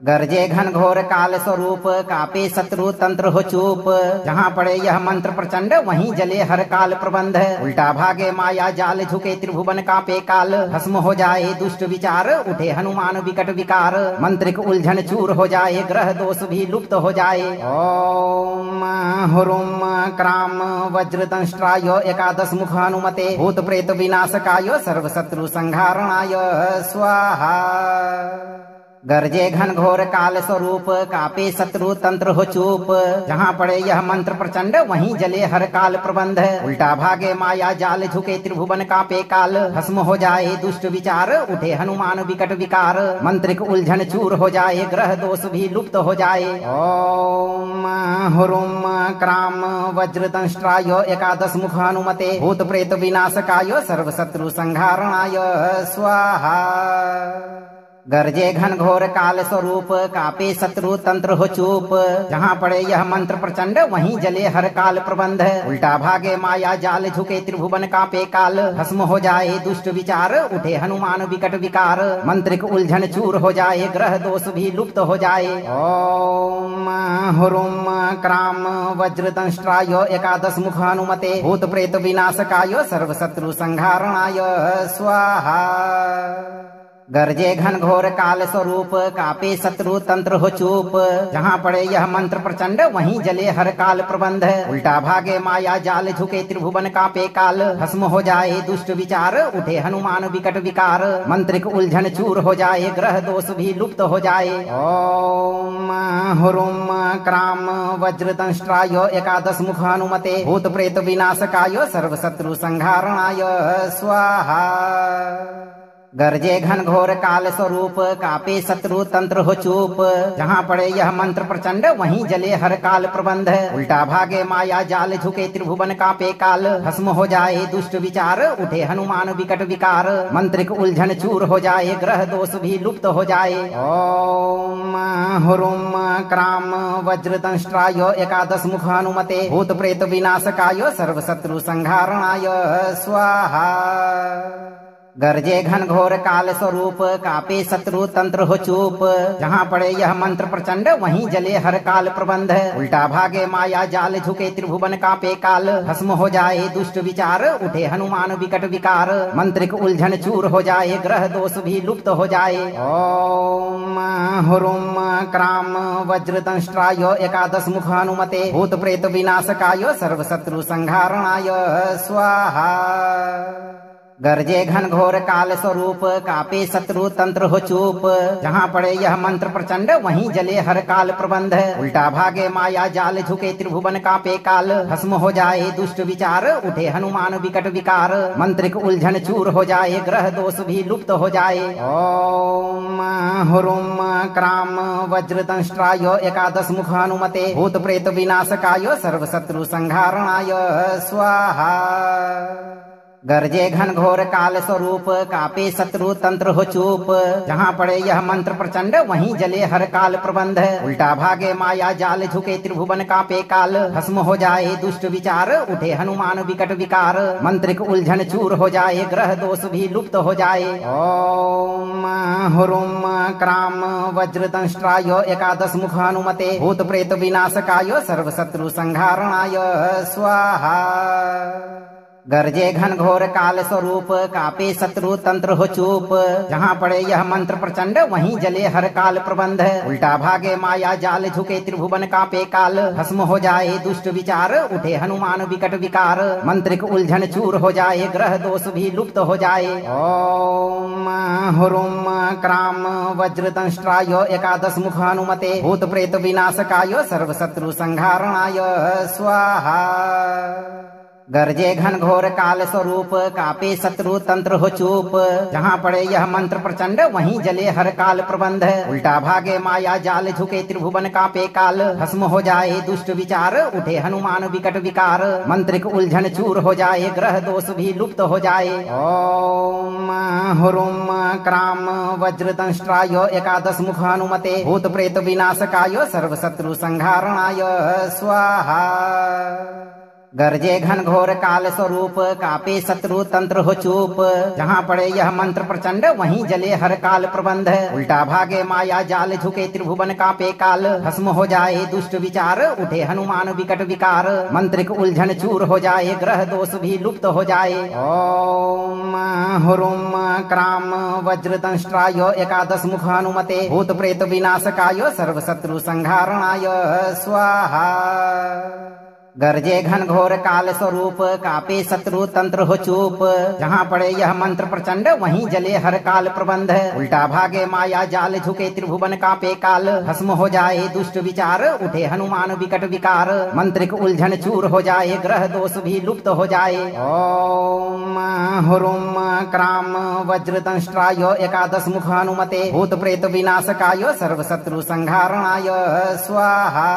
B: गरजे घन घोर काल स्वरूप कापे शत्रु तंत्र हो चूप। जहाँ पड़े यह मंत्र प्रचंड वहीं जले हर काल प्रबंध। उल्टा भागे माया जाल झुके त्रिभुवन कापे काल। भस्म हो जाए दुष्ट विचार उठे हनुमान विकट विकार। मंत्रिक उलझन चूर हो जाए ग्रह दोष भी लुप्त हो जाए। ओम हुरुम क्राम वज्र दंष्ट्राय एकादश मुख हनुमते भूत प्रेत विनाशकाय सर्व शत्रु संहारणाय स्वाहा। गरजे घन घोर काल स्वरूप कापे शत्रु तंत्र हो चूप। जहाँ पड़े यह मंत्र प्रचंड वहीं जले हर काल प्रबंध। उल्टा भागे माया जाल झुके त्रिभुवन कापे काल। भस्म हो जाए दुष्ट विचार उठे हनुमान विकट विकार। मंत्रिक उलझन चूर हो जाए ग्रह दोष भी लुप्त हो जाए। ओम हुरुम क्राम वज्र दंष्ट्राय एकादश मुख हनुमते भूत प्रेत विनाशकाय सर्व शत्रु संहारणाय स्वाहा। गरजे घन घोर काल स्वरूप कापे शत्रु तंत्र हो चूप। जहाँ पड़े यह मंत्र प्रचंड वहीं जले हर काल प्रबंध। उल्टा भागे माया जाल झुके त्रिभुवन कापे काल। भस्म हो जाए दुष्ट विचार उठे हनुमान विकट विकार। मंत्रिक उलझन चूर हो जाए ग्रह दोष भी लुप्त हो जाए। ओम हुरुम क्राम वज्र दंष्ट्राय एकादश मुख हनुमते भूत प्रेत विनाशकाय सर्व शत्रु संहारणाय स्वाहा। गरजे घन घोर काल स्वरूप कापे शत्रु तंत्र हो चूप। जहाँ पड़े यह मंत्र प्रचंड वहीं जले हर काल प्रबंध। उल्टा भागे माया जाल झुके त्रिभुवन कापे काल। भस्म हो जाए दुष्ट विचार उठे हनुमान विकट विकार। मंत्रिक उलझन चूर हो जाए ग्रह दोष भी लुप्त हो जाए। ओम हुरुम क्राम वज्र दंष्ट्राय एकादश मुख हनुमते भूत प्रेत विनाशकाय सर्व शत्रु संहारणाय स्वाहा। गरजे घन घोर काल स्वरूप कापे शत्रु तंत्र हो चूप। जहाँ पड़े यह मंत्र प्रचंड वहीं जले हर काल प्रबंध। उल्टा भागे माया जाल झुके त्रिभुवन कापे काल। भस्म हो जाए दुष्ट विचार उठे हनुमान विकट विकार। मंत्रिक उलझन चूर हो जाए ग्रह दोष भी लुप्त हो जाए। ओम हुरुम क्राम वज्र दंष्ट्राय एकादश मुख हनुमते भूत प्रेत विनाशकाय सर्व शत्रु संहारणाय स्वाहा। गरजे घन घोर काल स्वरूप कापे शत्रु तंत्र हो चूप। जहाँ पड़े यह मंत्र प्रचंड वहीं जले हर काल प्रबंध। उल्टा भागे माया जाल झुके त्रिभुवन कापे काल। भस्म हो जाए दुष्ट विचार उठे हनुमान विकट विकार। मंत्रिक उलझन चूर हो जाए ग्रह दोष भी लुप्त हो जाए। ओम हुरुम क्राम वज्र दंष्ट्राय एकादश मुख हनुमते भूत प्रेत विनाशकाय सर्व शत्रु संहारणाय स्वाहा। गरजे घन घोर काल स्वरूप कापे शत्रु तंत्र हो चूप। जहाँ पड़े यह मंत्र प्रचंड वहीं जले हर काल प्रबंध। उल्टा भागे माया जाल झुके त्रिभुवन कापे काल। भस्म हो जाए दुष्ट विचार उठे हनुमान विकट विकार। मंत्रिक उलझन चूर हो जाए ग्रह दोष भी लुप्त हो जाए। ओम हुरुम क्राम वज्र दंष्ट्राय एकादश मुख हनुमते भूत प्रेत विनाशकाय सर्व शत्रु संहारणाय स्वाहा। गरजे घन घोर काल स्वरूप कापे शत्रु तंत्र हो चूप। जहाँ पड़े यह मंत्र प्रचंड वहीं जले हर काल प्रबंध। उल्टा भागे माया जाल झुके त्रिभुवन कापे काल। भस्म हो जाए दुष्ट विचार उठे हनुमान विकट विकार। मंत्रिक उलझन चूर हो जाए ग्रह दोष भी लुप्त हो जाए। ओम हुरुम क्राम वज्र दंष्ट्राय एकादश मुख हनुमते भूत प्रेत विनाशकाय सर्व शत्रु संहारणाय स्वाहा। गरजे घन घोर काल स्वरूप कापे शत्रु तंत्र हो चूप। जहाँ पड़े यह मंत्र प्रचंड वहीं जले हर काल प्रबंध। उल्टा भागे माया जाल झुके त्रिभुवन कापे काल। भस्म हो जाए दुष्ट विचार उठे हनुमान विकट विकार। मंत्रिक उलझन चूर हो जाए ग्रह दोष भी लुप्त हो जाए। ओम हुरुम क्राम वज्र दंष्ट्राय एकादश मुख हनुमते भूत प्रेत विनाशकाय सर्व शत्रु संहारणाय स्वाहा। गरजे घन घोर काल स्वरूप कापे शत्रु तंत्र हो चूप। जहाँ पड़े यह मंत्र प्रचंड वहीं जले हर काल प्रबंध। उल्टा भागे माया जाल झुके त्रिभुवन कापे काल। भस्म हो जाए दुष्ट विचार उठे हनुमान विकट विकार। मंत्रिक उलझन चूर हो जाए ग्रह दोष भी लुप्त हो जाए। ओम हुरुम क्राम वज्र दंष्ट्राय एकादश मुख हनुमते भूत प्रेत विनाशकाय सर्व शत्रु संहारणाय स्वाहा। गरजे घन घोर काल स्वरूप कापे शत्रु तंत्र हो चूप। जहाँ पड़े यह मंत्र प्रचंड वहीं जले हर काल प्रबंध। उल्टा भागे माया जाल झुके त्रिभुवन कापे काल। भस्म हो जाए दुष्ट विचार उठे हनुमान विकट विकार। मंत्रिक उलझन चूर हो जाए ग्रह दोष भी लुप्त हो जाए। ओम हुरुम क्राम वज्र दंष्ट्राय एकादश मुख हनुमते भूत प्रेत विनाशकाय सर्व शत्रु संहारणाय स्वाहा। गरजे घन घोर काल स्वरूप कापे शत्रु तंत्र हो चूप। जहाँ पड़े यह मंत्र प्रचंड वहीं जले हर काल प्रबंध। उल्टा भागे माया जाल झुके त्रिभुवन कापे काल। भस्म हो जाए दुष्ट विचार उठे हनुमान विकट विकार। मंत्रिक उलझन चूर हो जाए ग्रह दोष भी लुप्त हो जाए। ओम हुरुम क्राम वज्र दंष्ट्राय एकादश मुख हनुमते भूत प्रेत विनाशकाय सर्व शत्रु संहारणाय स्वाहा।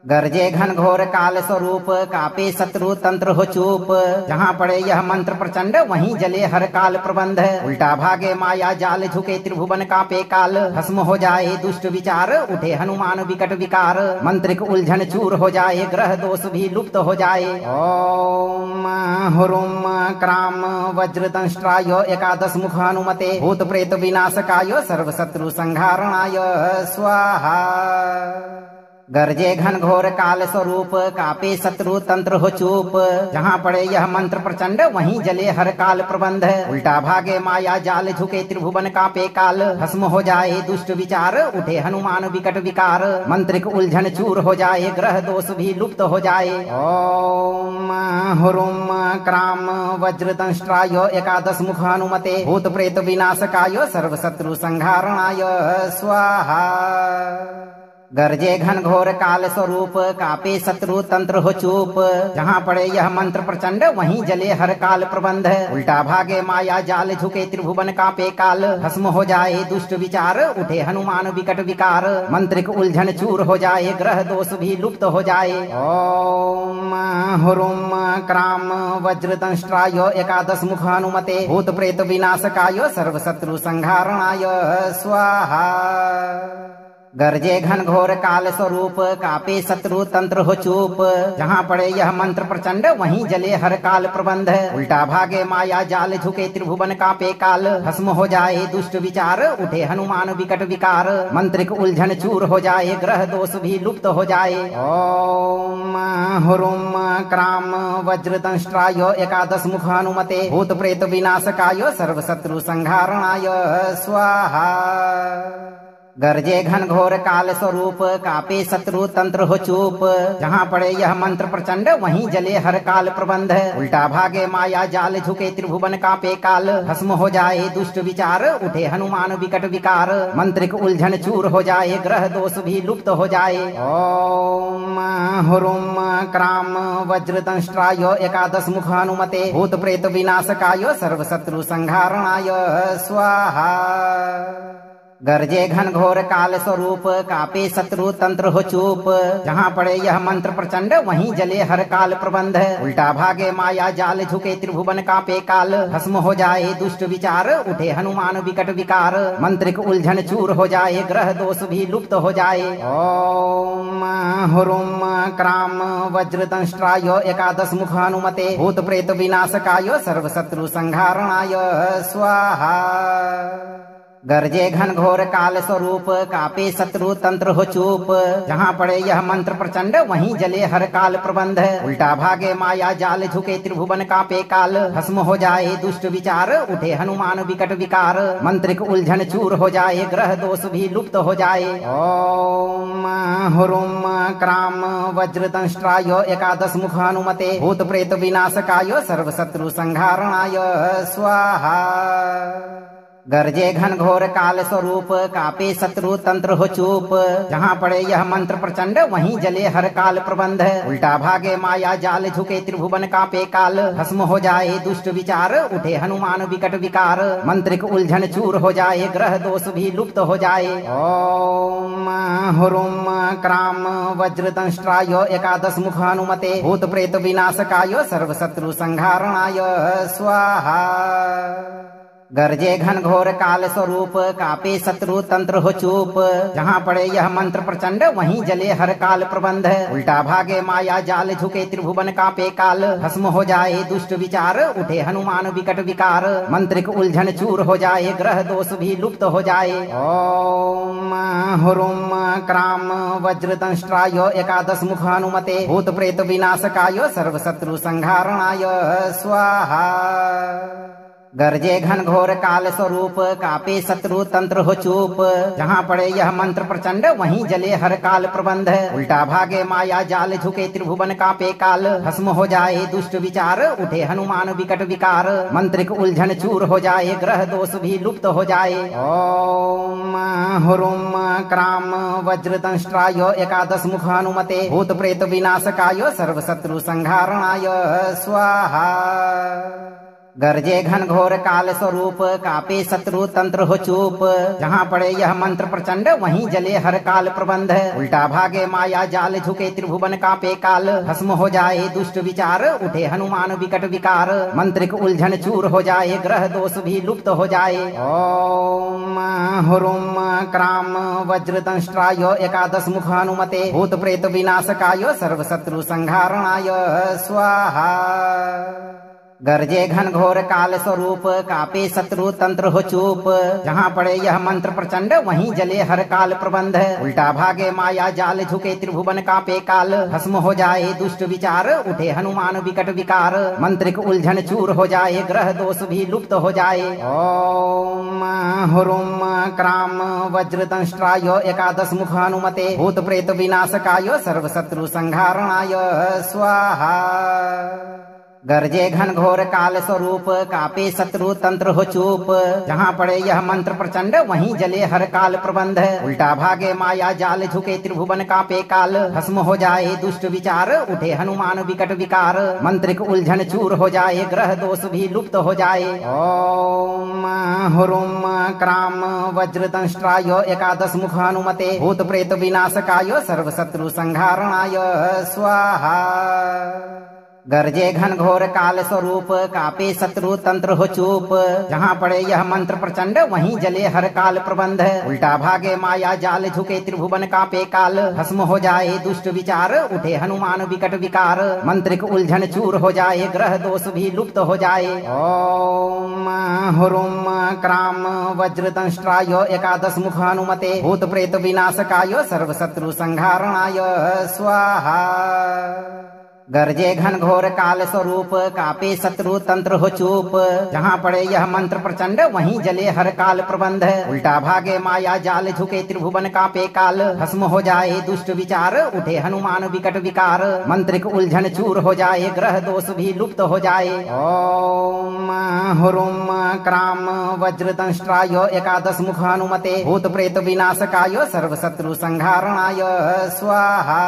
B: गरजे घन घोर काल स्वरूप कापे शत्रु तंत्र हो चूप। जहाँ पड़े यह मंत्र प्रचंड वहीं जले हर काल प्रबंध। उल्टा भागे माया जाल झुके त्रिभुवन कापे काल। भस्म हो जाए दुष्ट विचार उठे हनुमान विकट विकार। मंत्रिक उलझन चूर हो जाए ग्रह दोष भी लुप्त हो जाए। ओम हुरुम क्राम वज्र दंष्ट्राय एकादश मुख हनुमते भूत प्रेत विनाशकाय सर्व शत्रु संहारणाय स्वाहा। गरजे घन घोर काल स्वरूप कापे शत्रु तंत्र हो चूप। जहाँ पड़े यह मंत्र प्रचंड वहीं जले हर काल प्रबंध। उल्टा भागे माया जाल झुके त्रिभुवन कापे काल। भस्म हो जाए दुष्ट विचार उठे हनुमान विकट विकार। मंत्रिक उलझन चूर हो जाए ग्रह दोष भी लुप्त हो जाए। ओम हुरुम क्राम वज्र दंष्ट्राय एकादश मुख हनुमते भूत प्रेत विनाशकाय सर्व शत्रु संहारणाय स्वाहा। गरजे घन घोर काल स्वरूप कापे शत्रु तंत्र हो चूप। जहाँ पड़े यह मंत्र प्रचंड वहीं जले हर काल प्रबंध। उल्टा भागे माया जाल झुके त्रिभुवन कापे काल। भस्म हो जाए दुष्ट विचार उठे हनुमान विकट विकार। मंत्रिक उलझन चूर हो जाए ग्रह दोष भी लुप्त हो जाए। ओम हुरुम क्राम वज्र दंष्ट्राय एकादश मुख हनुमते भूत प्रेत विनाशकाय सर्व शत्रु संहारणाय स्वाहा। गरजे घन घोर काल स्वरूप कापे शत्रु तंत्र हो चूप। जहाँ पड़े यह मंत्र प्रचंड वहीं जले हर काल प्रबंध। उल्टा भागे माया जाल झुके त्रिभुवन कापे काल। भस्म हो जाए दुष्ट विचार उठे हनुमान विकट विकार। मंत्रिक उलझन चूर हो जाए ग्रह दोष भी लुप्त हो जाए। ओम हुरुम क्राम वज्र दंष्ट्राय एकादश मुख हनुमते भूत प्रेत विनाशकाय सर्व शत्रु संहारणाय स्वाहा। गरजे घन घोर काल स्वरूप कापे शत्रु तंत्र हो चूप। जहाँ पड़े यह मंत्र प्रचंड वहीं जले हर काल प्रबंध। उल्टा भागे माया जाल झुके त्रिभुवन कापे काल। भस्म हो जाए दुष्ट विचार उठे हनुमान विकट विकार। मंत्रिक उलझन चूर हो जाए ग्रह दोष भी लुप्त हो जाए। ओम हुरुम क्राम वज्र दंष्ट्राय एकादश मुख हनुमते भूत प्रेत विनाशकाय सर्व शत्रु संहारणाय स्वाहा। गरजे घन घोर काल स्वरूप कापे शत्रु तंत्र हो चूप। जहाँ पड़े यह मंत्र प्रचंड वहीं जले हर काल प्रबंध। उल्टा भागे माया जाल झुके त्रिभुवन कापे काल। भस्म हो जाए दुष्ट विचार उठे हनुमान विकट विकार। मंत्रिक उलझन चूर हो जाए ग्रह दोष भी लुप्त हो जाए। ओम हुरुम क्राम वज्र दंष्ट्राय एकादश मुख हनुमते भूत प्रेत विनाशकाय सर्व शत्रु संहारणाय स्वाहा। गरजे घन घोर काल स्वरूप कापे शत्रु तंत्र हो चूप। जहाँ पड़े यह मंत्र प्रचंड वहीं जले हर काल प्रबंध। उल्टा भागे माया जाल झुके त्रिभुवन कापे काल। भस्म हो जाए दुष्ट विचार उठे हनुमान विकट विकार। मंत्रिक उलझन चूर हो जाए ग्रह दोष भी लुप्त हो जाए। ओम हुरुम क्राम वज्र दंष्ट्राय एकादश मुख हनुमते भूत प्रेत विनाशकाय सर्व शत्रु संहारणाय स्वाहा। गरजे घन घोर काल स्वरूप कापे शत्रु तंत्र हो चूप। जहाँ पड़े यह मंत्र प्रचंड वहीं जले हर काल प्रबंध। उल्टा भागे माया जाल झुके त्रिभुवन कापे काल। भस्म हो जाए दुष्ट विचार उठे हनुमान विकट विकार। मंत्रिक उलझन चूर हो जाए ग्रह दोष भी लुप्त हो जाए। ओम हुरुम क्राम वज्र दंष्ट्राय एकादश मुख हनुमते भूत प्रेत विनाशकाय सर्व शत्रु संहारणाय स्वाहा। गरजे घन घोर काल स्वरूप कापे शत्रु तंत्र हो चूप। जहाँ पड़े यह मंत्र प्रचंड वहीं जले हर काल प्रबंध। उल्टा भागे माया जाल झुके त्रिभुवन कापे काल। भस्म हो जाए दुष्ट विचार उठे हनुमान विकट विकार। मंत्रिक उलझन चूर हो जाए ग्रह दोष भी लुप्त हो जाए। ओम हुरुम क्राम वज्र दंष्ट्राय एकादश मुख हनुमते भूत प्रेत विनाशकाय सर्व शत्रु संहारणाय स्वाहा। गरजे घन घोर काल स्वरूप कापे शत्रु तंत्र हो चूप। जहाँ पड़े यह मंत्र प्रचंड वहीं जले हर काल प्रबंध। उल्टा भागे माया जाल झुके त्रिभुवन कापे काल। भस्म हो जाए दुष्ट विचार उठे हनुमान विकट विकार। मंत्रिक उलझन चूर हो जाए ग्रह दोष भी लुप्त हो जाए। ओम हुरुम क्राम वज्र दंष्ट्राय एकादश मुख हनुमते भूत प्रेत विनाशकाय सर्व शत्रु संहारणाय स्वाहा। गरजे घन घोर काल स्वरूप कापे शत्रु तंत्र हो चूप। जहाँ पड़े यह मंत्र प्रचंड वहीं जले हर काल प्रबंध। उल्टा भागे माया जाल झुके त्रिभुवन कापे काल। भस्म हो जाए दुष्ट विचार उठे हनुमान विकट विकार। मंत्रिक उलझन चूर हो जाए ग्रह दोष भी लुप्त हो जाए। ओम हुरुम क्राम वज्र दंष्ट्राय एकादश मुख हनुमते भूत प्रेत विनाशकाय सर्व शत्रु संहारणाय स्वाहा। गरजे घन घोर काल स्वरूप कापे शत्रु तंत्र हो चूप। जहाँ पड़े यह मंत्र प्रचंड वहीं जले हर काल प्रबंध। उल्टा भागे माया जाल झुके त्रिभुवन कापे काल। भस्म हो जाए दुष्ट विचार उठे हनुमान विकट विकार। मंत्रिक उलझन चूर हो जाए ग्रह दोष भी लुप्त हो जाए। ओम हुरुम क्राम वज्र दंष्ट्राय एकादश मुख हनुमते भूत प्रेत विनाशकाय सर्व शत्रु संहारणाय स्वाहा। गरजे घन घोर काल स्वरूप कापे शत्रु तंत्र हो चूप। जहाँ पड़े यह मंत्र प्रचंड वहीं जले हर काल प्रबंध। उल्टा भागे माया जाल झुके त्रिभुवन कापे काल। भस्म हो जाए दुष्ट विचार उठे हनुमान विकट विकार। मंत्रिक उलझन चूर हो जाए ग्रह दोष भी लुप्त हो जाए। ओम हुरुम क्राम वज्र दंष्ट्राय एकादश मुख हनुमते भूत प्रेत विनाशकाय सर्व शत्रु संहारणाय स्वाहा। गरजे घन घोर काल स्वरूप कापे शत्रु तंत्र हो चूप। जहाँ पड़े यह मंत्र प्रचंड वहीं जले हर काल प्रबंध। उल्टा भागे माया जाल झुके त्रिभुवन कापे काल। भस्म हो जाए दुष्ट विचार उठे हनुमान विकट विकार। मंत्रिक उलझन चूर हो जाए ग्रह दोष भी लुप्त हो जाए। ओम हुरुम क्राम वज्र दंष्ट्राय एकादश मुख हनुमते भूत प्रेत विनाशकाय सर्व शत्रु संहारणाय स्वाहा। गरजे घन घोर काल स्वरूप कापे शत्रु तंत्र हो चूप। जहाँ पड़े यह मंत्र प्रचंड वहीं जले हर काल प्रबंध। उल्टा भागे माया जाल झुके त्रिभुवन कापे काल। भस्म हो जाए दुष्ट विचार उठे हनुमान विकट विकार। मंत्रिक उलझन चूर हो जाए ग्रह दोष भी लुप्त हो जाए। ओम हुरुम क्राम वज्र दंष्ट्राय एकादश मुख हनुमते भूत प्रेत विनाशकाय सर्व शत्रु संहारणाय स्वाहा।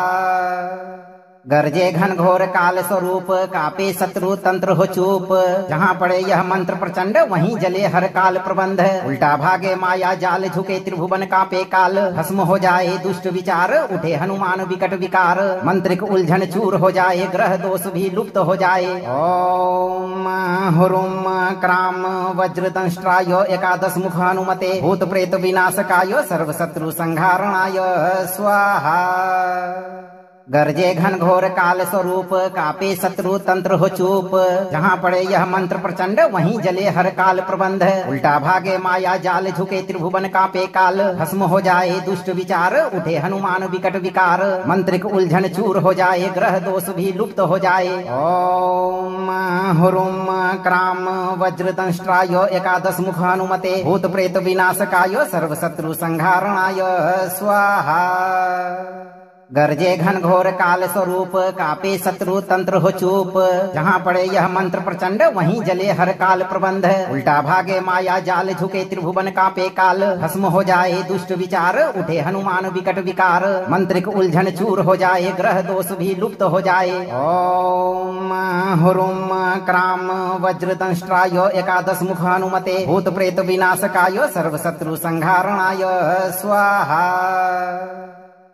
B: गरजे घन घोर काल स्वरूप कापे शत्रु तंत्र हो चूप। जहाँ पड़े यह मंत्र प्रचंड वहीं जले हर काल प्रबंध। उल्टा भागे माया जाल झुके त्रिभुवन कापे काल। भस्म हो जाए दुष्ट विचार उठे हनुमान विकट विकार। मंत्रिक उलझन चूर हो जाए ग्रह दोष भी लुप्त हो जाए। ओम हुरुम क्राम वज्र दंष्ट्राय एकादश मुख हनुमते भूत प्रेत विनाशकाय सर्व शत्रु संहारणाय स्वाहा। गरजे घन घोर काल स्वरूप कापे शत्रु तंत्र हो चूप। जहाँ पड़े यह मंत्र प्रचंड वहीं जले हर काल प्रबंध। उल्टा भागे माया जाल झुके त्रिभुवन कापे काल। भस्म हो जाए दुष्ट विचार उठे हनुमान विकट विकार। मंत्रिक उलझन चूर हो जाए ग्रह दोष भी लुप्त हो जाए। ओम हुरुम क्राम वज्र दंष्ट्राय एकादश मुख हनुमते भूत प्रेत विनाशकाय सर्व शत्रु संहारणाय स्वाहा। गरजे घन घोर काल स्वरूप कापे शत्रु तंत्र हो चूप। जहाँ पड़े यह मंत्र प्रचंड वहीं जले हर काल प्रबंध। उल्टा भागे माया जाल झुके त्रिभुवन कापे काल। भस्म हो जाए दुष्ट विचार उठे हनुमान विकट विकार। मंत्रिक उलझन चूर हो जाए ग्रह दोष भी लुप्त हो जाए। ओम हुरुम क्राम वज्र दंष्ट्राय एकादश मुख हनुमते भूत प्रेत विनाशकाय सर्व शत्रु संहारणाय स्वाहा।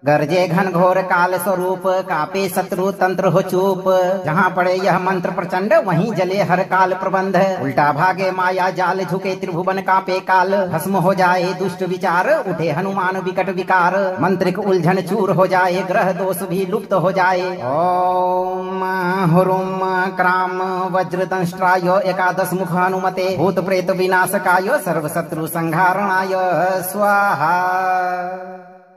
B: गरजे घन घोर काल स्वरूप कापे शत्रु तंत्र हो चूप। जहाँ पड़े यह मंत्र प्रचंड वहीं जले हर काल प्रबंध। उल्टा भागे माया जाल झुके त्रिभुवन कापे काल। भस्म हो जाए दुष्ट विचार उठे हनुमान विकट विकार। मंत्रिक उलझन चूर हो जाए ग्रह दोष भी लुप्त हो जाए। ओम हुरुम क्राम वज्र दंष्ट्राय एकादश मुख हनुमते भूत प्रेत विनाशकाय सर्व शत्रु संहारणाय स्वाहा।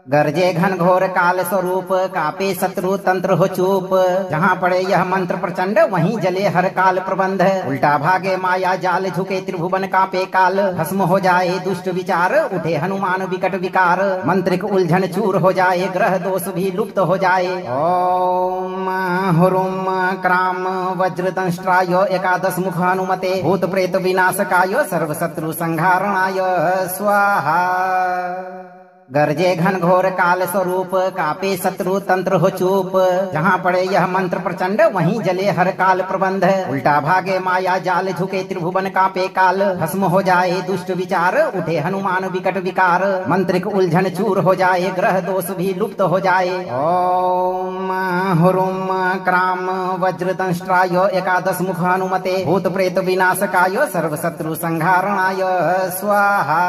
B: गरजे घनघोर काल स्वरूप कापे शत्रु तंत्र हो चूप। जहाँ पड़े यह मंत्र प्रचंड वहीं जले हर काल प्रबंध। उल्टा भागे माया जाल झुके त्रिभुवन कापे काल। भस्म हो जाए दुष्ट विचार उठे हनुमान विकट विकार। मंत्रिक उलझन चूर हो जाए ग्रह दोष भी लुप्त हो जाए। ओम हुरुम क्राम वज्र दंष्ट्राय एकादश मुख हनुमते भूत प्रेत विनाशकाय सर्व शत्रु संहारणाय स्वाहा। गरजे घनघोर काल स्वरूप कापे शत्रु तंत्र हो चूप। जहाँ पड़े यह मंत्र प्रचंड वहीं जले हर काल प्रबंध। उल्टा भागे माया जाल झुके त्रिभुवन कापे काल। भस्म हो जाए दुष्ट विचार उठे हनुमान विकट विकार। मंत्रिक उलझन चूर हो जाए ग्रह दोष भी लुप्त हो जाए। ओम हुरुम क्राम वज्र दंष्ट्राय एकादश मुख हनुमते भूत प्रेत विनाशकाय सर्व शत्रु संहारणाय स्वाहा।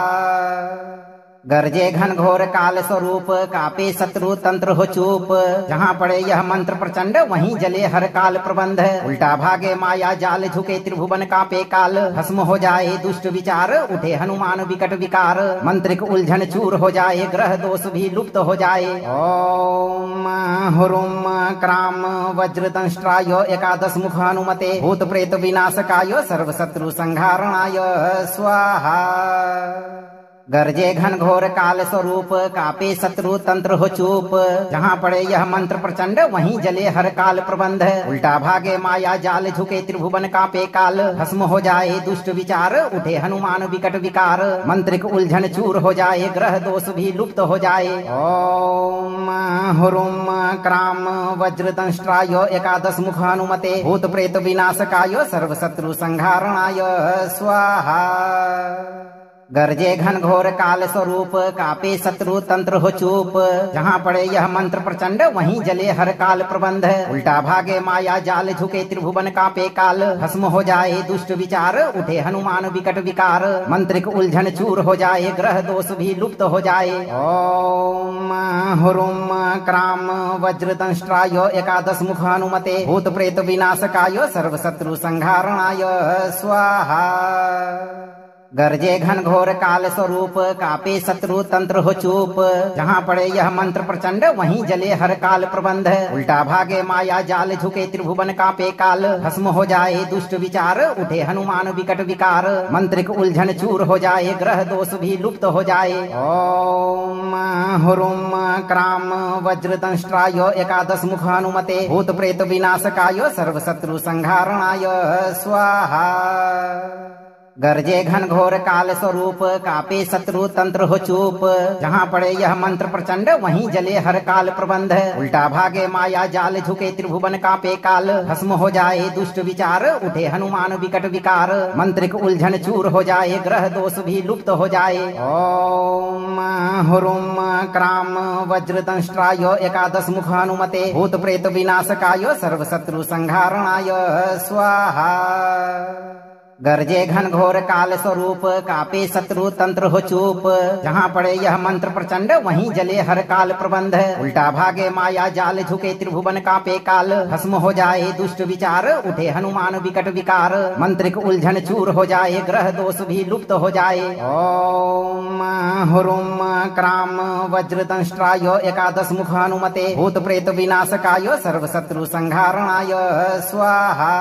B: गरजे घनघोर काल स्वरूप कापे शत्रु तंत्र हो चूप। जहाँ पड़े यह मंत्र प्रचंड वहीं जले हर काल प्रबंध। उल्टा भागे माया जाल झुके त्रिभुवन कापे काल। भस्म हो जाए दुष्ट विचार उठे हनुमान विकट विकार। मंत्रिक उलझन चूर हो जाए ग्रह दोष भी लुप्त हो जाए। ओम हुरुम क्राम वज्र दंष्ट्राय एकादश मुख हनुमते भूत प्रेत विनाशकाय सर्व शत्रु संहारणाय स्वाहा। गरजे घनघोर काल स्वरूप कापे शत्रु तंत्र हो चूप। जहाँ पड़े यह मंत्र प्रचंड वहीं जले हर काल प्रबंध। उल्टा भागे माया जाल झुके त्रिभुवन कापे काल। भस्म हो जाए दुष्ट विचार उठे हनुमान विकट विकार। मंत्रिक उलझन चूर हो जाए ग्रह दोष भी लुप्त हो जाए। ओम हुरुम क्राम वज्र दंष्ट्राय एकादश मुख हनुमते भूत प्रेत विनाशकाय सर्व शत्रु संहारणाय स्वाहा। गरजे घनघोर काल स्वरूप कापे शत्रु तंत्र हो चूप। जहाँ पड़े यह मंत्र प्रचंड वहीं जले हर काल प्रबंध। उल्टा भागे माया जाल झुके त्रिभुवन कापे काल। भस्म हो जाए दुष्ट विचार उठे हनुमान विकट विकार। मंत्रिक उलझन चूर हो जाए ग्रह दोष भी लुप्त हो जाए। ओम हुरुम क्राम वज्र दंष्ट्राय एकादश मुख हनुमते भूत प्रेत विनाशकाय सर्व शत्रु संहारणाय स्वाहा। गरजे घनघोर काल स्वरूप कापे शत्रु तंत्र हो चूप। जहाँ पड़े यह मंत्र प्रचंड वहीं जले हर काल प्रबंध। उल्टा भागे माया जाल झुके त्रिभुवन कापे काल। भस्म हो जाए दुष्ट विचार उठे हनुमान विकट विकार। मंत्रिक उलझन चूर हो जाए ग्रह दोष भी लुप्त हो जाए। ओम हुरुम क्राम वज्र दंष्ट्राय एकादश मुख हनुमते भूत प्रेत विनाशकाय सर्व शत्रु संहारणाय स्वाहा। गरजे घनघोर काल स्वरूप कापे शत्रु तंत्र हो चूप। जहाँ पड़े यह मंत्र प्रचंड वहीं जले हर काल प्रबंध। उल्टा भागे माया जाल झुके त्रिभुवन कापे काल। भस्म हो जाए दुष्ट विचार उठे हनुमान विकट विकार। मंत्रिक उलझन चूर हो जाए ग्रह दोष भी लुप्त हो जाए। ओम हुरुम क्राम वज्र दंष्ट्राय एकादश मुख हनुमते भूत प्रेत विनाशकाय सर्व शत्रु संहारणाय स्वाहा। गरजे घनघोर काल स्वरूप कापे शत्रु तंत्र हो चूप। जहाँ पड़े यह मंत्र प्रचंड वहीं जले हर काल प्रबंध। उल्टा भागे माया जाल झुके त्रिभुवन कापे काल। भस्म हो जाए दुष्ट विचार उठे हनुमान विकट विकार। मंत्रिक उलझन चूर हो जाए ग्रह दोष भी लुप्त हो जाए। ओम हुरुम क्राम वज्र दंष्ट्राय एकादश मुख हनुमते भूत प्रेत विनाशकाय सर्व शत्रु संहारणाय स्वाहा।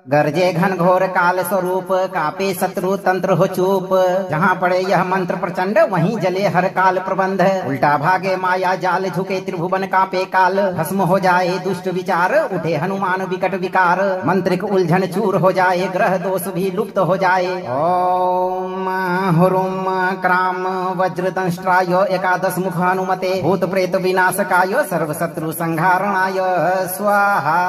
B: गरजे घनघोर काल स्वरूप कापे शत्रु तंत्र हो चूप। जहाँ पड़े यह मंत्र प्रचंड वहीं जले हर काल प्रबंध। उल्टा भागे माया जाल झुके त्रिभुवन कापे काल। भस्म हो जाए दुष्ट विचार उठे हनुमान विकट विकार। मंत्रिक उलझन चूर हो जाए ग्रह दोष भी लुप्त हो जाए। ओम हुरुम क्राम वज्र दंष्ट्राय एकादश मुख हनुमते भूत प्रेत विनाशकाय सर्व शत्रु संहारणाय स्वाहा।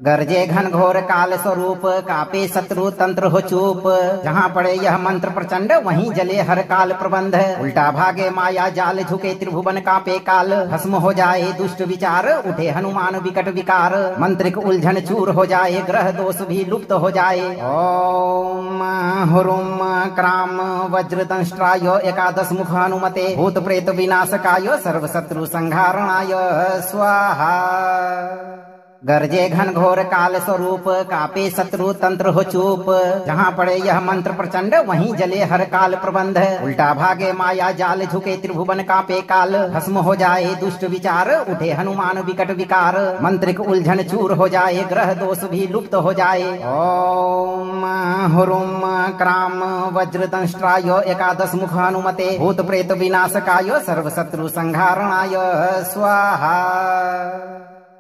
B: गरजे घनघोर काल स्वरूप कापे शत्रु तंत्र हो चूप। जहाँ पड़े यह मंत्र प्रचंड वहीं जले हर काल प्रबंध। उल्टा भागे माया जाल झुके त्रिभुवन कापे काल। भस्म हो जाए दुष्ट विचार उठे हनुमान विकट विकार। मंत्रिक उलझन चूर हो जाए ग्रह दोष भी लुप्त हो जाए। ओम हुरुम क्राम वज्र दंष्ट्राय एकादश मुख हनुमते भूत प्रेत विनाशकाय सर्व शत्रु संहारणाय स्वाहा। गरजे घन घोर काल स्वरूप कापे शत्रु तंत्र हो चूप। जहाँ पड़े यह मंत्र प्रचंड वहीं जले हर काल प्रबंध। उल्टा भागे माया जाल झुके त्रिभुवन कापे काल। भस्म हो जाए दुष्ट विचार उठे हनुमान विकट विकार। मंत्रिक उलझन चूर हो जाए ग्रह दोष भी लुप्त हो जाए। ओम हुरुम क्राम वज्रदंष्ट्राय एकादश मुख हनुमते भूत प्रेत विनाशकाय सर्व शत्रु संहारणाय स्वाहा।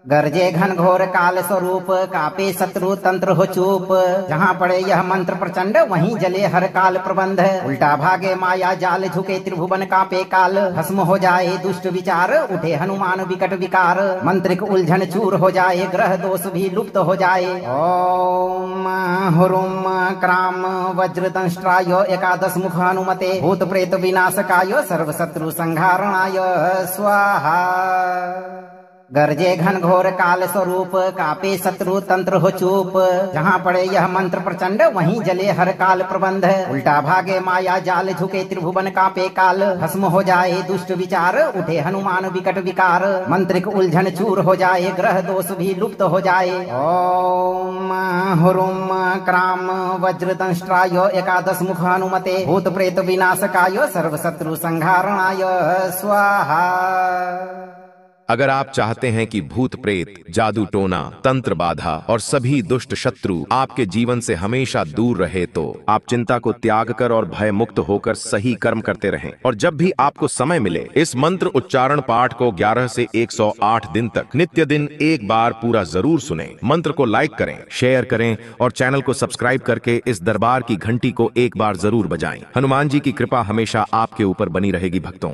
B: गरजे घन घोर काल स्वरूप कापे शत्रु तंत्र हो चूप। जहाँ पड़े यह मंत्र प्रचंड वहीं जले हर काल प्रबंध। उल्टा भागे माया जाल झुके त्रिभुवन कापे काल। भस्म हो जाए दुष्ट विचार उठे हनुमान विकट विकार। मंत्रिक उलझन चूर हो जाए ग्रह दोष भी लुप्त हो जाए। ओम हुरुम क्राम वज्रदंष्ट्राय एकादश मुख हनुमते भूत प्रेत विनाशकाय सर्व शत्रु संहारणाय स्वाहा। गरजे घन घोर काल स्वरूप कापे शत्रु तंत्र हो चूप। जहाँ पड़े यह मंत्र प्रचंड वहीं जले हर काल प्रबंध। उल्टा भागे माया जाल झुके त्रिभुवन कापे काल। भस्म हो जाए दुष्ट विचार उठे हनुमान विकट विकार। मंत्रिक उलझन चूर हो जाए ग्रह दोष भी लुप्त हो जाए। ओम हुरुम क्राम वज्रदंष्ट्राय एकादश मुख हनुमते भूत प्रेत विनाशकाय सर्व शत्रु संहारणाय स्वाहा।
A: अगर आप चाहते हैं कि भूत प्रेत, जादू टोना, तंत्र बाधा और सभी दुष्ट शत्रु आपके जीवन से हमेशा दूर रहे तो आप चिंता को त्याग कर और भय मुक्त होकर सही कर्म करते रहें। और जब भी आपको समय मिले इस मंत्र उच्चारण पाठ को 11 से 108 दिन तक नित्य दिन एक बार पूरा जरूर सुनें। मंत्र को लाइक करें, शेयर करें और चैनल को सब्सक्राइब करके इस दरबार की घंटी को एक बार जरूर बजाएं। हनुमान जी की कृपा हमेशा आपके ऊपर बनी रहेगी भक्तों।